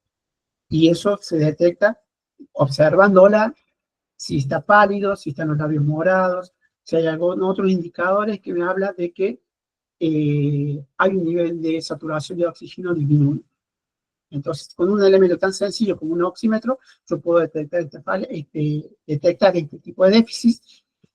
Y eso se detecta observándola, si está pálido, si están los labios morados, si hay otros indicadores que me hablan de que hay un nivel de saturación de oxígeno disminuido. Entonces, con un elemento tan sencillo como un oxímetro, yo puedo detectar este tipo de déficit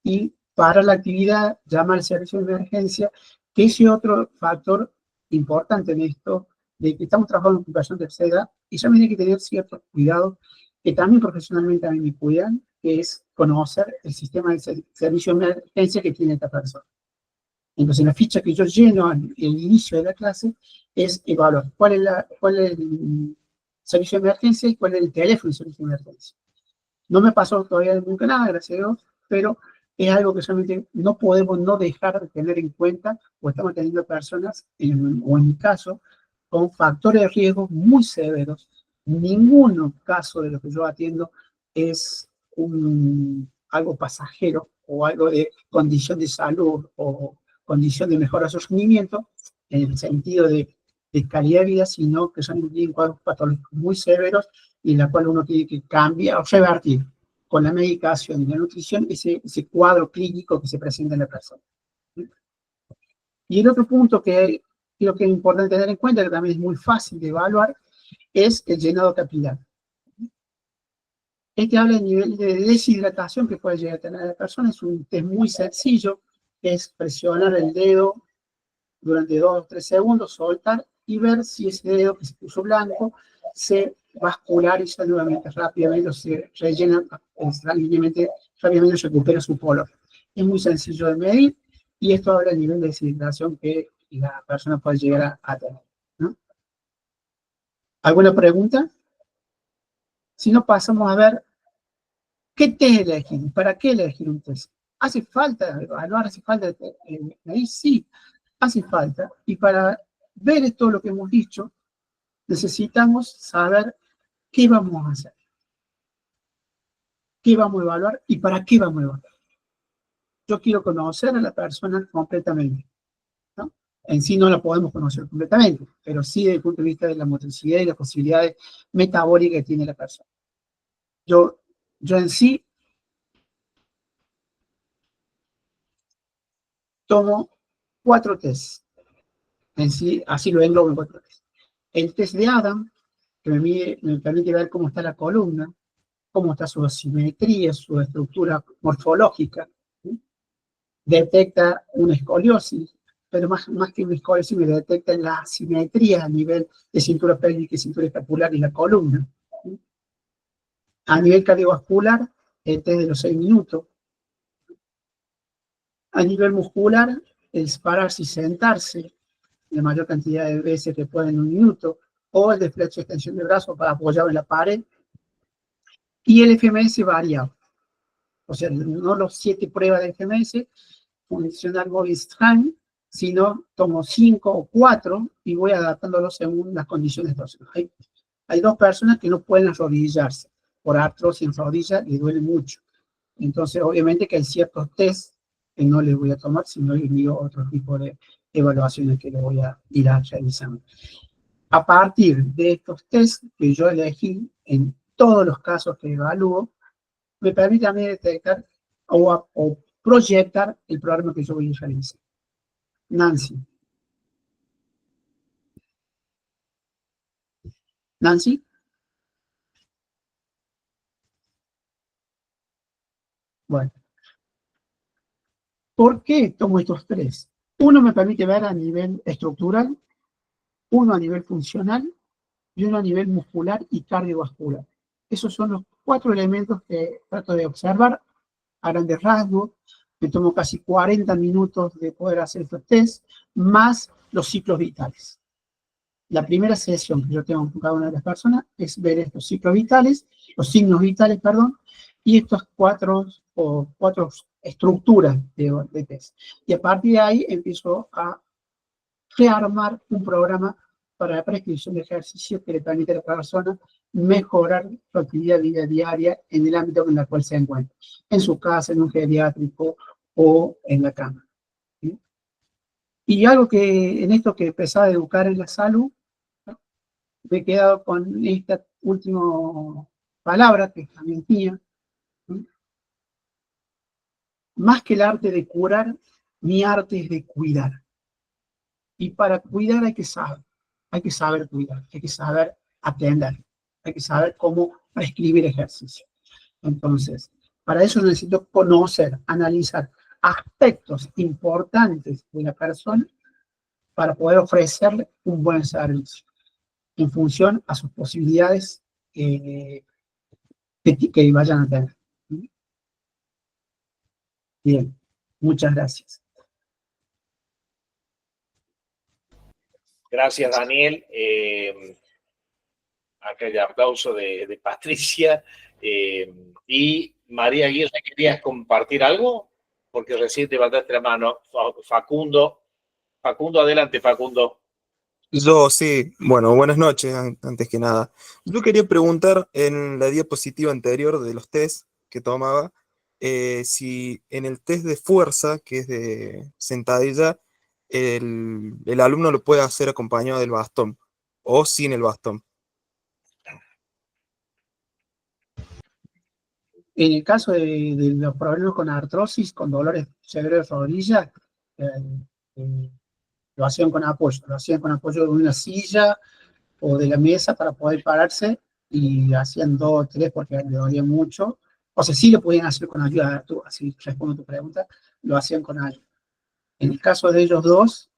y para la actividad llama al servicio de emergencia, que es otro factor importante en esto, de que estamos trabajando con personas de tercera edad y ya me tiene que tener ciertos cuidados que también profesionalmente a mí me cuidan, que es conocer el sistema de servicio de emergencia que tiene esta persona. Entonces, la ficha que yo lleno al inicio de la clase es evaluar cuál es el servicio de emergencia y cuál es el teléfono de servicio de emergencia. No me pasó todavía nunca nada, gracias a Dios, pero es algo que realmente no podemos no dejar de tener en cuenta, o estamos teniendo personas, o en mi caso, con factores de riesgo muy severos. Ningún caso de lo que yo atiendo es algo pasajero o algo de condición de salud o condición de mejora de su rendimiento, en el sentido de calidad de vida, sino que son cuadros patológicos muy severos y en la cual uno tiene que cambiar o revertir con la medicación y la nutrición ese cuadro clínico que se presenta en la persona. Y el otro punto que creo que es importante tener en cuenta, que también es muy fácil de evaluar, es el llenado capilar. Este habla del nivel de deshidratación que puede llegar a tener la persona. Es un test muy sencillo, es presionar el dedo durante 2 o 3 segundos, soltar y ver si ese dedo que se puso blanco se vasculariza nuevamente rápidamente, o se rellena rápidamente, recupera su color. Es muy sencillo de medir y esto habla del nivel de deshidratación que la persona puede llegar a tener, ¿no? ¿Alguna pregunta? Si no, pasamos a ver qué test elegir, para qué elegir un test. ¿Hace falta evaluar? ¿Hace falta medir? Sí, hace falta. Y para ver todo lo que hemos dicho, necesitamos saber qué vamos a hacer, qué vamos a evaluar y para qué vamos a evaluar. Yo quiero conocer a la persona completamente, ¿no? En sí no la podemos conocer completamente, pero sí desde el punto de vista de la motricidad y las posibilidades metabólicas que tiene la persona. Yo en sí tomo 4 tests. En sí, así lo englobo en 4 tests. El test de Adam, que me permite ver cómo está la columna, cómo está su asimetría, su estructura morfológica, ¿sí? Detecta una escoliosis, pero más que una escoliosis me detecta en la asimetría a nivel de cintura pélvica y cintura escapular y la columna, ¿sí? A nivel cardiovascular, el test de los 6 minutos. A nivel muscular, el pararse y sentarse la mayor cantidad de veces que pueda en un minuto, o el de flexión y extensión de brazo para apoyar en la pared, y el FMS variado. O sea, no los 7 pruebas de FMS, funcional móvil strength, sino tomo 5 o 4 y voy adaptándolos según las condiciones de los. Hay 2 personas que no pueden arrodillarse, por artrosis en rodilla les duele mucho. Entonces, obviamente que hay ciertos test que no les voy a tomar, sino yo otro tipo de evaluaciones que les voy a ir realizando. A partir de estos test que yo elegí en todos los casos que evalúo, me permite a mí detectar o proyectar el programa que yo voy a realizar. Nancy. Nancy. Bueno. ¿Por qué tomo estos 3? Uno me permite ver a nivel estructural, uno a nivel funcional y uno a nivel muscular y cardiovascular. Esos son los 4 elementos que trato de observar a grandes rasgos. Me tomo casi 40 minutos de poder hacer estos test, más los ciclos vitales. La primera sesión que yo tengo con cada una de las personas es ver estos ciclos vitales, los signos vitales, perdón, y estas 4 estructuras de test. Y a partir de ahí empiezo a rearmar un programa para la prescripción de ejercicio que le permite a la persona mejorar su actividad de vida diaria en el ámbito en el cual se encuentra, en su casa, en un geriátrico o en la cama. ¿Sí? Y algo que en esto que empezaba a educar en la salud, ¿no? Me he quedado con esta última palabra, que es también mía, ¿sí? Más que el arte de curar, mi arte es de cuidar. Y para cuidar hay que saber cuidar, hay que saber atender, hay que saber cómo prescribir ejercicio. Entonces, para eso necesito conocer, analizar aspectos importantes de la persona para poder ofrecerle un buen servicio en función a sus posibilidades que vayan a tener. Bien, muchas gracias. Gracias, Daniel. Acá hay aplauso de Patricia. Y María Aguirre, ¿querías compartir algo? Porque recién te levantaste la mano. Facundo, adelante, Facundo. Yo sí, bueno, buenas noches antes que nada. Yo quería preguntar en la diapositiva anterior de los test que tomaba, si en el test de fuerza, que es de sentadilla, el alumno lo puede hacer acompañado del bastón o sin el bastón. En el caso de los problemas con artrosis, con dolores severos de rodilla, lo hacían con apoyo de una silla o de la mesa para poder pararse, y hacían 2 o 3 porque le dolía mucho. O sea, sí lo podían hacer con ayuda, así respondo a tu pregunta, lo hacían con ayuda. En el caso de ellos 2,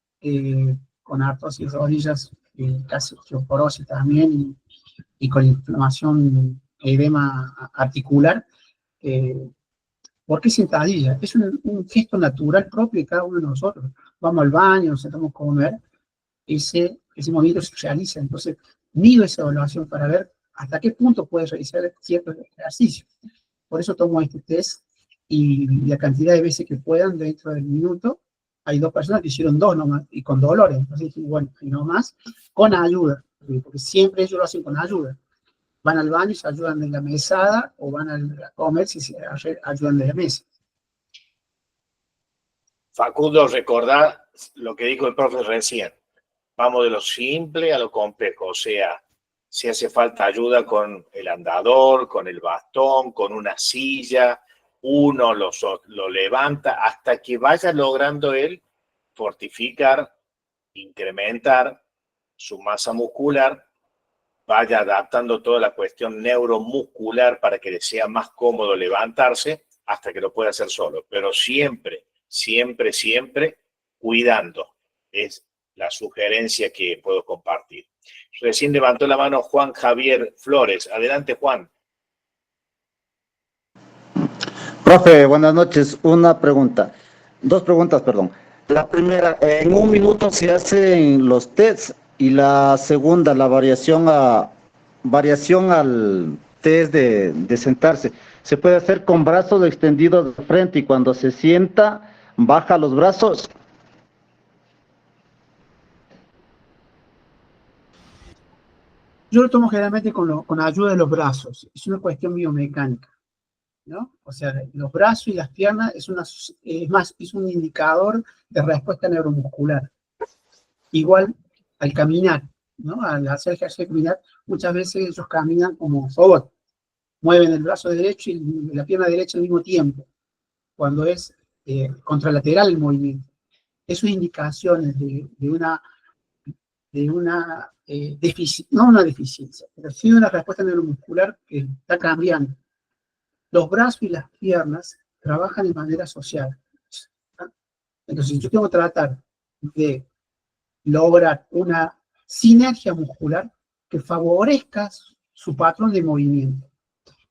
con artrosis de rodillas, casi osteoporosis también, y con inflamación, edema articular, ¿por qué sentadilla? Es un gesto natural propio de cada uno de nosotros. Vamos al baño, nos sentamos a comer, ese movimiento se realiza. Entonces, mido esa evaluación para ver hasta qué punto puedes realizar ciertos ejercicios. Por eso tomo este test y la cantidad de veces que puedan dentro del minuto. Hay 2 personas que hicieron 2 nomás y con dolores. Entonces dije, bueno, y no más, con ayuda, porque siempre ellos lo hacen con ayuda. Van al baño y se ayudan de la mesada, o van a comer si se ayudan de la mesa. Facundo, recordar lo que dijo el profe recién. Vamos de lo simple a lo complejo, o sea, si hace falta ayuda con el andador, con el bastón, con una silla, uno lo levanta hasta que vaya logrando él fortificar, incrementar su masa muscular, vaya adaptando toda la cuestión neuromuscular para que le sea más cómodo levantarse hasta que lo pueda hacer solo. Pero siempre, siempre, siempre cuidando. Es la sugerencia que puedo compartir. Recién levantó la mano Juan Javier Flores. Adelante, Juan. Profe, buenas noches. Una pregunta. 2 preguntas, perdón. La primera, en 1 minuto se hacen los tests, y la segunda, la variación al test de sentarse. Se puede hacer con brazos extendidos de frente, y cuando se sienta, baja los brazos. Yo lo tomo generalmente con ayuda de los brazos. Es una cuestión biomecánica, ¿no? O sea, los brazos y las piernas es un indicador de respuesta neuromuscular. Igual al caminar, ¿no? Al hacer ejercicio de caminar, muchas veces ellos caminan como robot. Mueven el brazo derecho y la pierna derecha al mismo tiempo, cuando es contralateral el movimiento. Esas indicaciones de una no una deficiencia, pero sí de una respuesta neuromuscular que está cambiando. Los brazos y las piernas trabajan de manera social. Entonces yo tengo que tratar de lograr una sinergia muscular que favorezca su patrón de movimiento.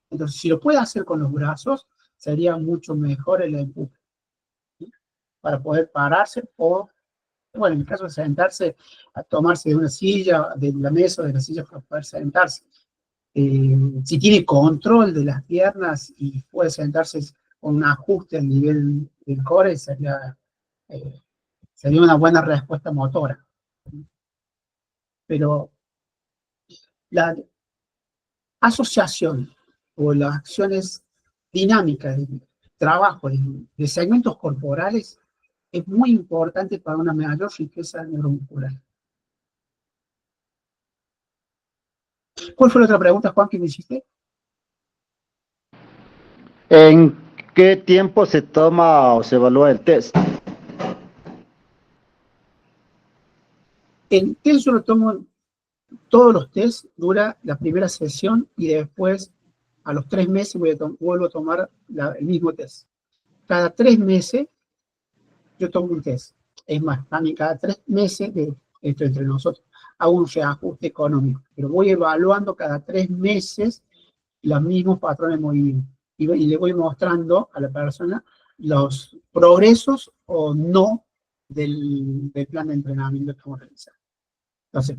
Entonces, si lo puede hacer con los brazos, sería mucho mejor el empuje, ¿sí? Para poder pararse o, bueno, en el caso de sentarse, a tomarse de una silla, de la mesa o de la silla para poder sentarse. Si tiene control de las piernas y puede sentarse con un ajuste al nivel del core, sería una buena respuesta motora. Pero la asociación o las acciones dinámicas de trabajo, de segmentos corporales, es muy importante para una mayor riqueza neuromuscular. ¿Cuál fue la otra pregunta, Juan, que me hiciste? ¿En qué tiempo se toma o se evalúa el test? El test yo lo tomo, todos los tests dura la primera sesión y después a los 3 meses vuelvo a tomar el mismo test. Cada 3 meses yo tomo un test. Es más, también cada 3 meses, esto entre nosotros, hago un reajuste económico, pero voy evaluando cada 3 meses los mismos patrones de movimiento y le voy mostrando a la persona los progresos o no del plan de entrenamiento que vamos a realizar. Entonces,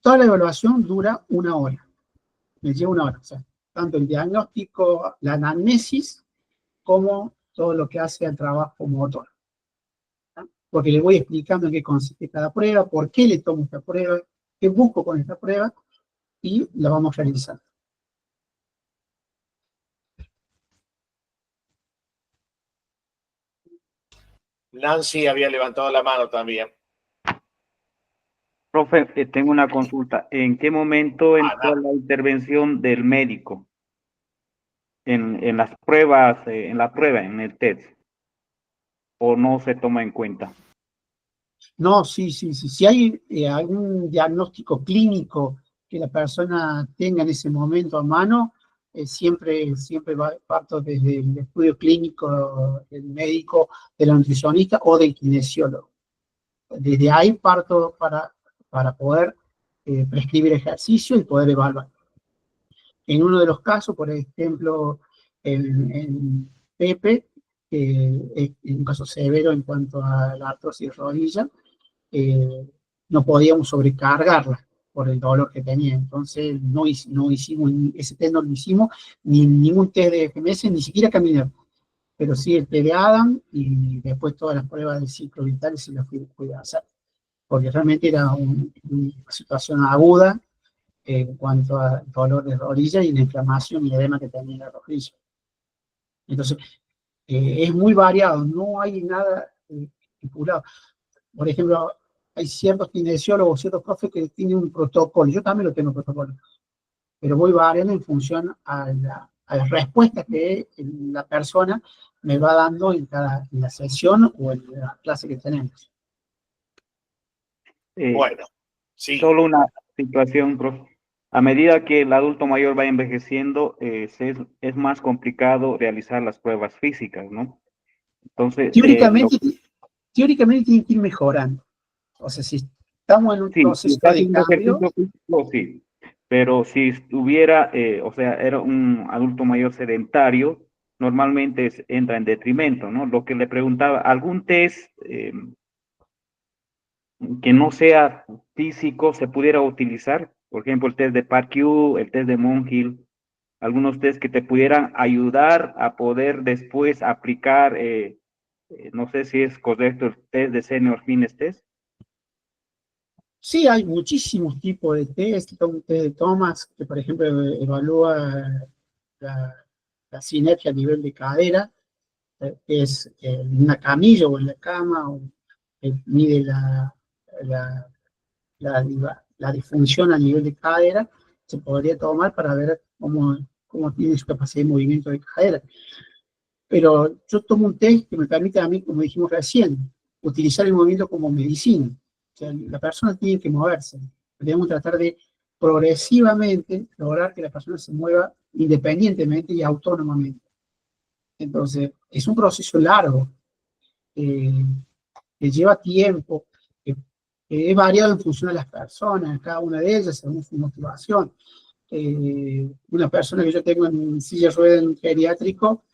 toda la evaluación dura 1 hora. Me lleva 1 hora. O sea, tanto el diagnóstico, la anamnesis, como todo lo que hace al trabajo motor. ¿Sí? Porque le voy explicando en qué consiste cada prueba, por qué le tomo esta prueba, qué busco con esta prueba, y la vamos realizando. Nancy había levantado la mano también. Profe, tengo una consulta. ¿En qué momento entró la intervención del médico en las pruebas, en la prueba, en el test? ¿O no se toma en cuenta? No, sí. Si hay algún diagnóstico clínico que la persona tenga en ese momento a mano, siempre parto desde el estudio clínico del médico, del nutricionista o del kinesiólogo. Desde ahí parto para poder prescribir ejercicio y poder evaluar. En uno de los casos, por ejemplo, en Pepe, es un caso severo en cuanto a la artrosis rodilla, no podíamos sobrecargarla por el dolor que tenía. Entonces no hicimos, ese test no lo hicimos, ni ningún test de FMS, ni siquiera caminar. Pero sí el test de Adam y después todas las pruebas del ciclo vital se las fui a hacer. Porque realmente era una situación aguda en cuanto a dolor de rodilla y la inflamación y edema que tenía en la rodilla. Entonces, es muy variado, no hay nada estipulado. Por ejemplo, hay ciertos kinesiólogos, ciertos profes que tienen un protocolo, yo también lo tengo protocolo, pero voy variando en función a las respuestas que la persona me va dando en la sesión o en la clase que tenemos. Bueno, sí. Solo una situación, profe. A medida que el adulto mayor va envejeciendo, es más complicado realizar las pruebas físicas, ¿no? Entonces, teóricamente tiene que ir mejorando. O sea, si estamos en un proceso de cambio... Físico, sí. Pero si estuviera, o sea, era un adulto mayor sedentario, normalmente entra en detrimento, ¿no? Lo que le preguntaba, ¿algún test que no sea físico se pudiera utilizar? Por ejemplo, el test de PARQ, el test de Monhill, algunos test que te pudieran ayudar a poder después aplicar, no sé si es correcto, el test de Senior Fitness Test. Sí, hay muchísimos tipos de test. Un test de Thomas, que por ejemplo evalúa la sinergia a nivel de cadera, que es en una camilla o en la cama, o mide la disfunción a nivel de cadera, se podría tomar para ver cómo tiene su capacidad de movimiento de cadera. Pero yo tomo un test que me permite a mí, como dijimos recién, utilizar el movimiento como medicina. O sea, la persona tiene que moverse. Debemos tratar de progresivamente lograr que la persona se mueva independientemente y autónomamente. Entonces, es un proceso largo, que lleva tiempo, que es variado en función de las personas, cada una de ellas según su motivación. Una persona que yo tengo en silla de ruedas en un geriátrico,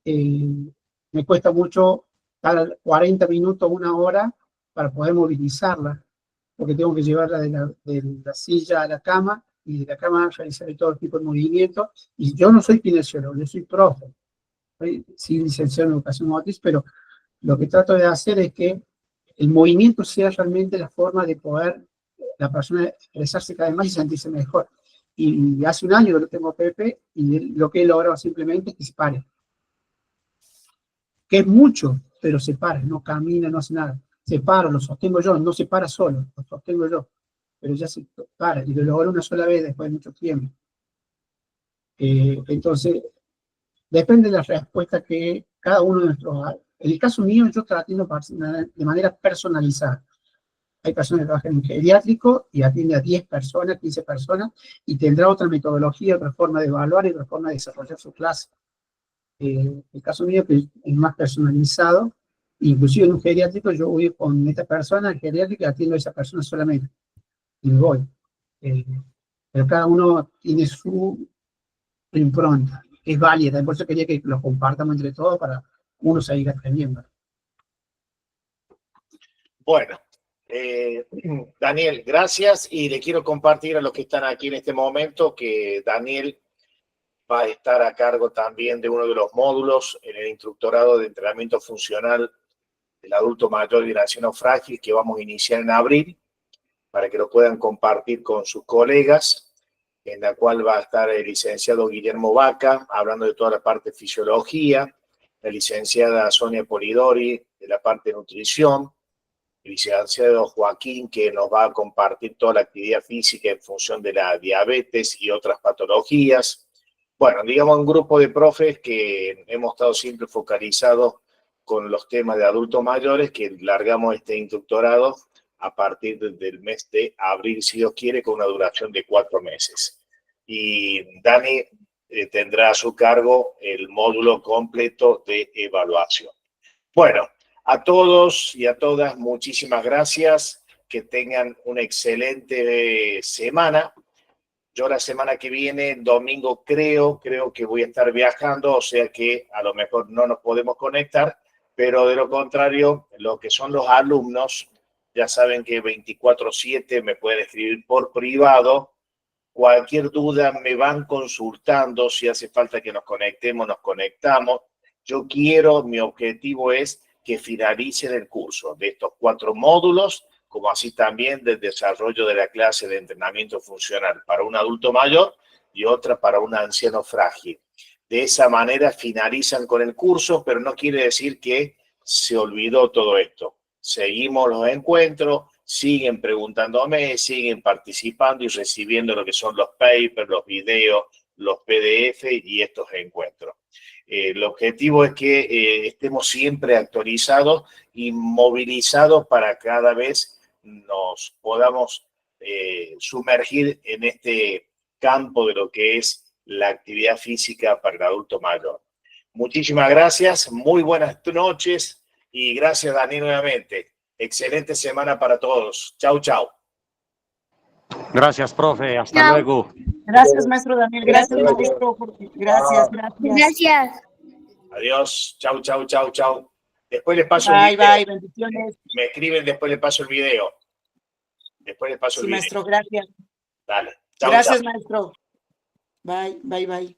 me cuesta mucho dar 40 minutos, una hora, para poder movilizarla, porque tengo que llevarla de la silla a la cama, y de la cama realizar todo tipo de movimientos. Y yo no soy kinesiólogo, yo soy profe, soy licenciado en educación motriz, pero lo que trato de hacer es que el movimiento sea realmente la forma de poder la persona expresarse cada vez más y sentirse mejor. Y hace un año que lo tengo Pepe, y lo que he logrado simplemente es que se pare. Que es mucho, pero se para, no camina, no hace nada. Se para, lo sostengo yo, no se para solo, lo sostengo yo, pero ya se para, y lo logró una sola vez después de mucho tiempo. Entonces, depende de la respuesta que cada uno de nuestros... En el caso mío, yo estoy atiendo de manera personalizada. Hay personas que trabajan en geriátrico y atiende a 10 personas, 15 personas, y tendrá otra metodología, otra forma de evaluar y otra forma de desarrollar su clase. El caso mío, que es más personalizado, inclusive en un geriátrico, yo voy con esta persona al geriátrico y atiendo a esa persona solamente, y me voy. Pero cada uno tiene su impronta, es válida, por eso quería que lo compartamos entre todos para uno seguir aprendiendo. Bueno, Daniel, gracias, y le quiero compartir a los que están aquí en este momento que Daniel va a estar a cargo también de uno de los módulos en el instructorado de entrenamiento funcional del adulto mayor y nacido frágil que vamos a iniciar en abril, para que lo puedan compartir con sus colegas, en la cual va a estar el licenciado Guillermo Vaca, hablando de toda la parte de fisiología, la licenciada Sonia Polidori, de la parte de nutrición, el licenciado Joaquín, que nos va a compartir toda la actividad física en función de la diabetes y otras patologías. Bueno, digamos un grupo de profes que hemos estado siempre focalizados con los temas de adultos mayores, que largamos este instructorado a partir del mes de abril, si Dios quiere, con una duración de 4 meses. Y Dani tendrá a su cargo el módulo completo de evaluación. Bueno, a todos y a todas, muchísimas gracias. Que tengan una excelente semana. Yo la semana que viene, domingo, creo que voy a estar viajando, o sea que a lo mejor no nos podemos conectar, pero de lo contrario, lo que son los alumnos Ya saben que 24/7 me pueden escribir por privado. Cualquier duda me van consultando. Si hace falta que nos conectemos, nos conectamos. Mi objetivo es que finalicen el curso de estos 4 módulos, como así también del desarrollo de la clase de entrenamiento funcional para un adulto mayor y otra para un anciano frágil. De esa manera finalizan con el curso, pero no quiere decir que se olvidó todo esto. Seguimos los encuentros, siguen preguntándome, siguen participando y recibiendo lo que son los papers, los videos, los PDF y estos encuentros. El objetivo es que estemos siempre actualizados y movilizados para cada vez nos podamos sumergir en este campo de lo que es la actividad física para el adulto mayor. Muchísimas gracias, muy buenas noches y gracias, Dani, nuevamente. Excelente semana para todos. Chau, chau. Gracias, profe. Hasta Chao. luego. Gracias, maestro Daniel. Gracias, maestro. Gracias, gracias. Gracias. Adiós. Chau, chau, chau, chau. Después les paso Bye, el video. bye. Bendiciones. Me escriben, después les paso el video. Después les paso Sí, el video. maestro, gracias. Dale. Chau, Gracias, chau. maestro. Bye, bye, bye.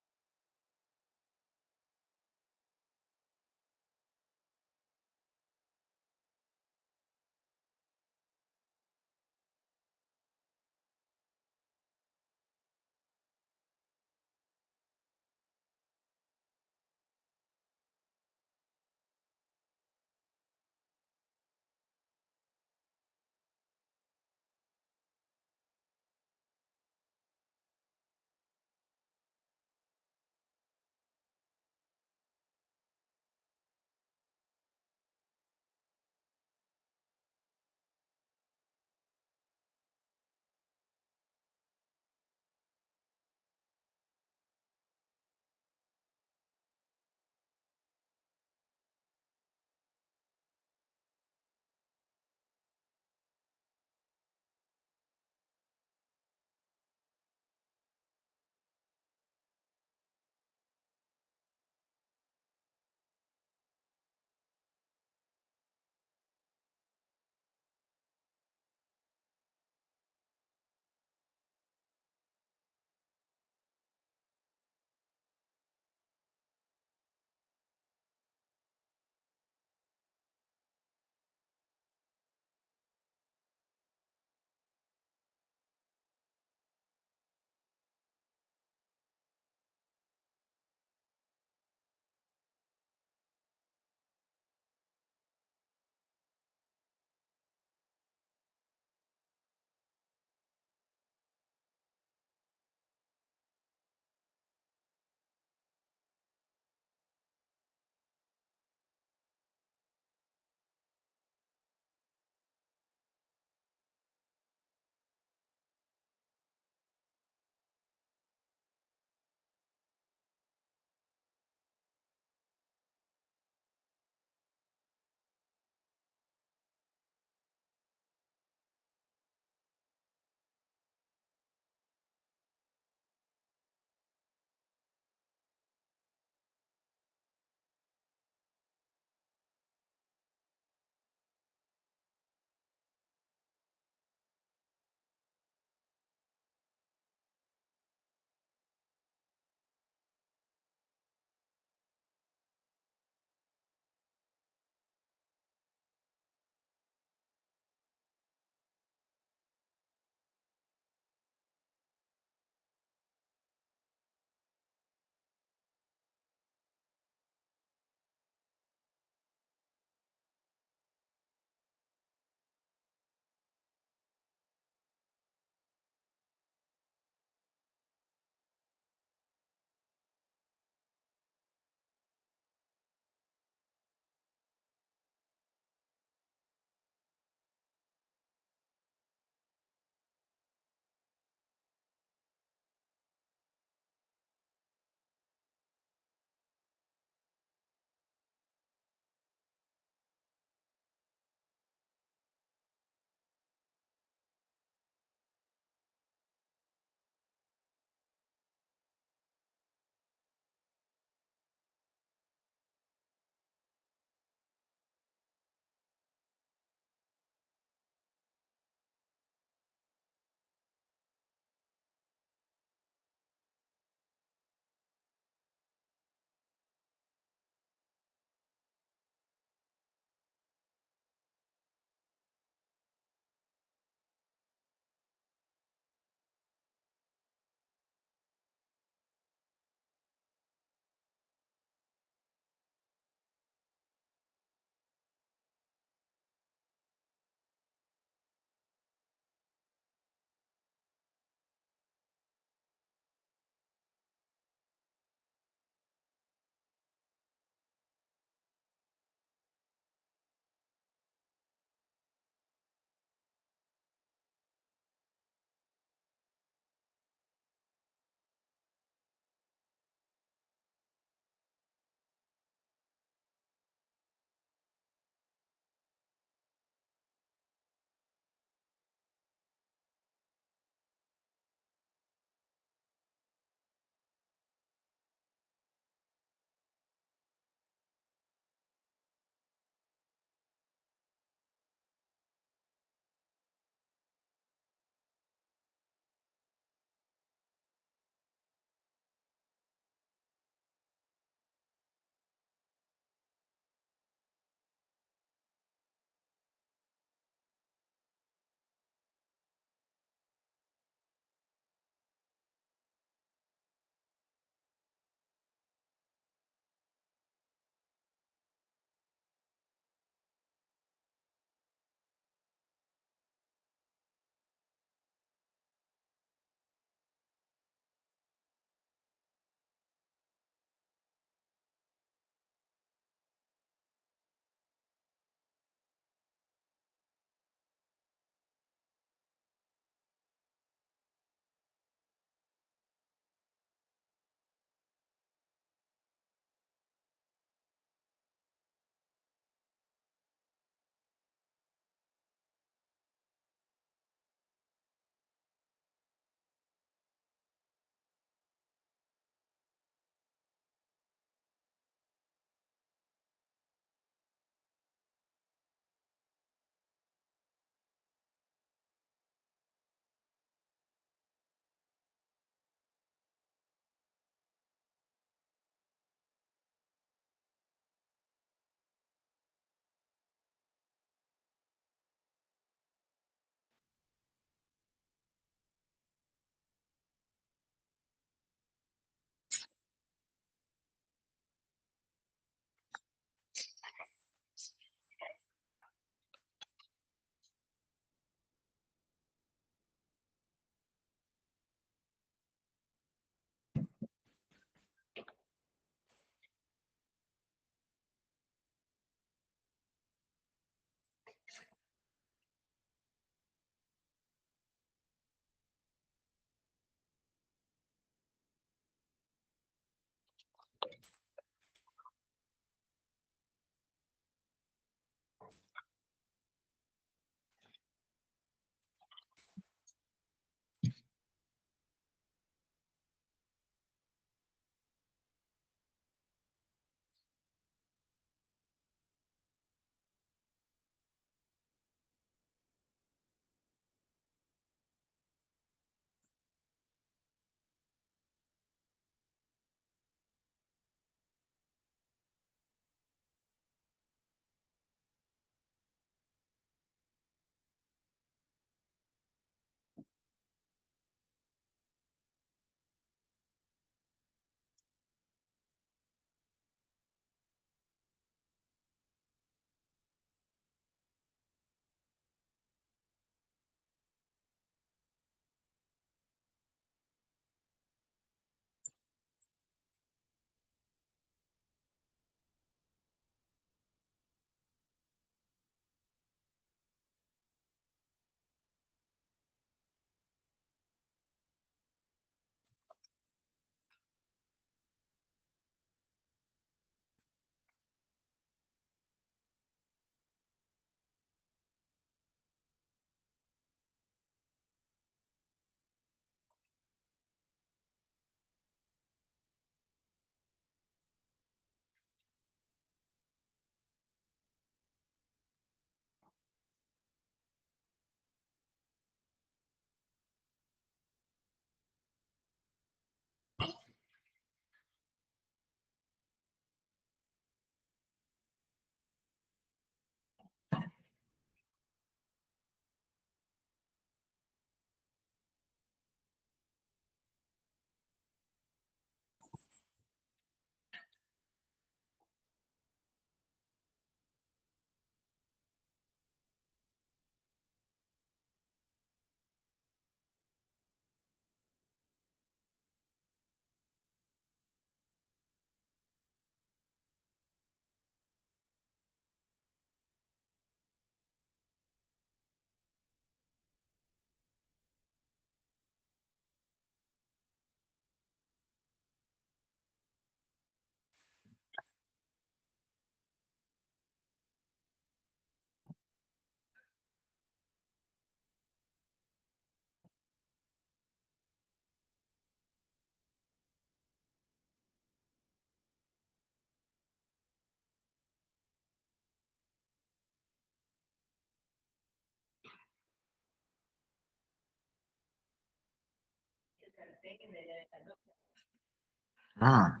Ah.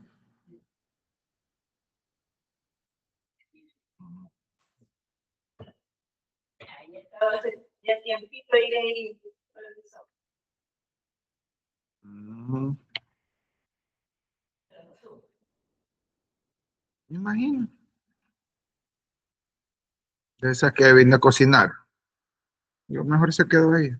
Ya tiempito iré ahí. Mm, me imagino. De esa que vino a cocinar. Yo mejor se quedó ahí.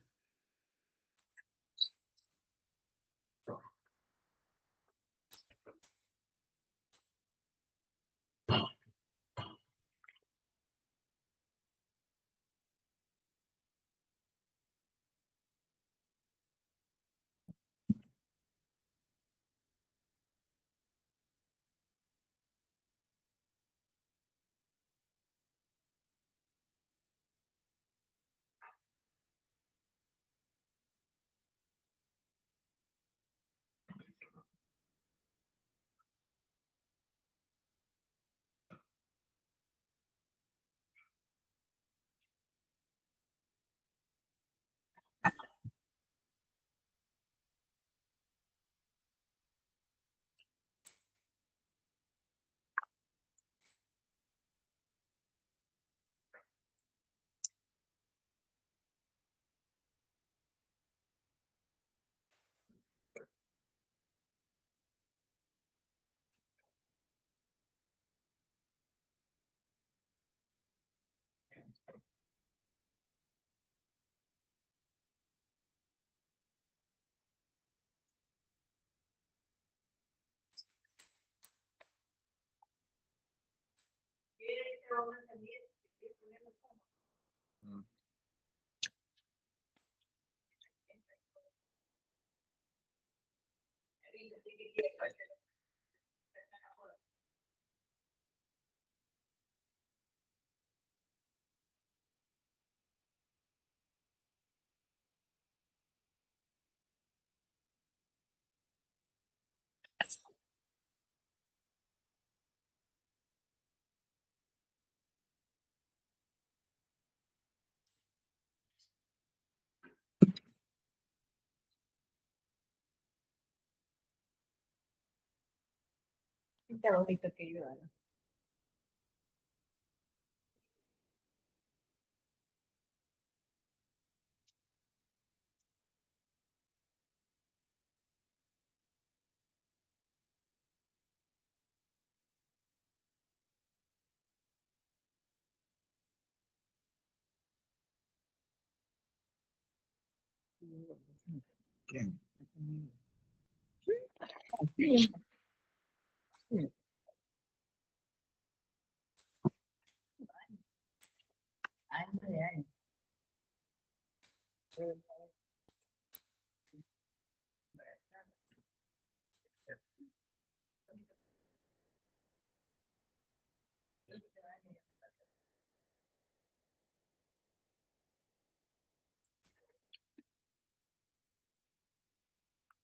Qué bonito que ayuda. ¿Quién?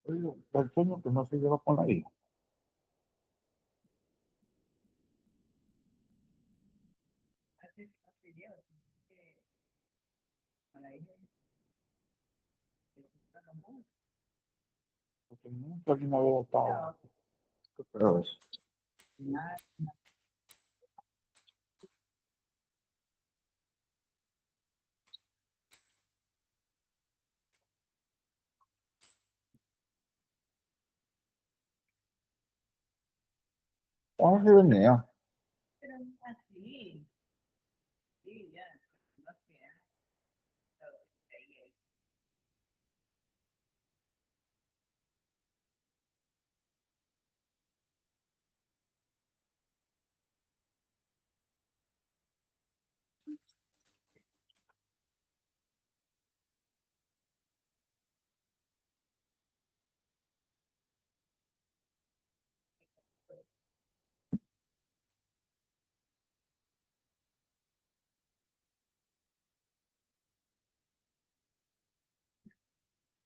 Oye, el sueño que no se lleva con la hija. Porque nunca alguien había estado. Qué feo eso. ¿Cómo se venía?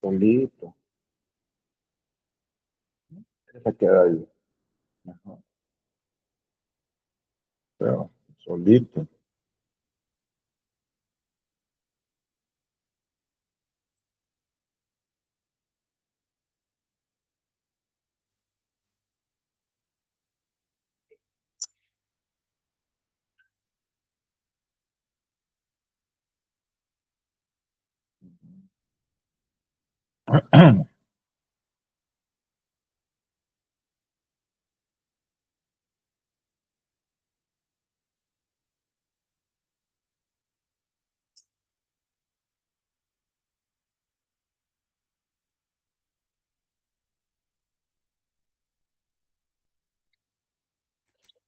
Solito. Se queda ahí. Ajá. Pero solito.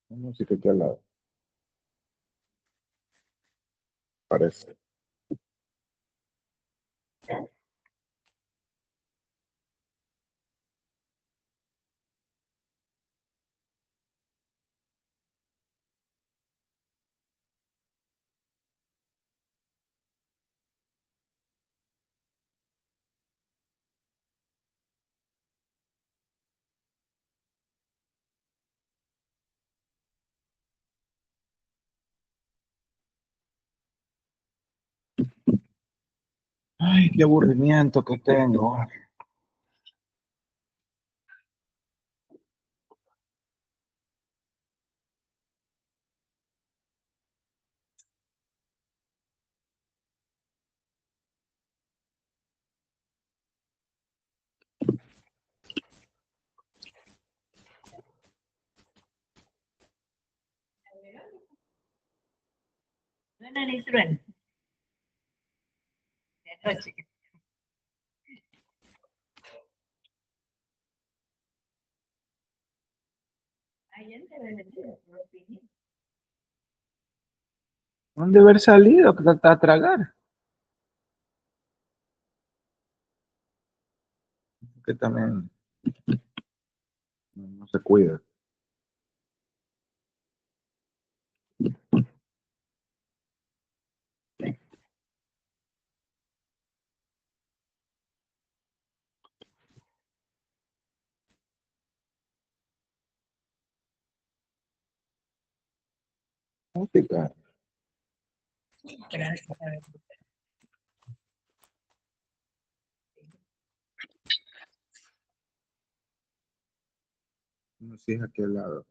Música aquí al lado. Parece. Ay, qué aburrimiento que tengo. Suena ni trueno. De noche. ¿Dónde haber salido? Que a tragar. Que también no se cuida. Música. No sé, aquí al lado.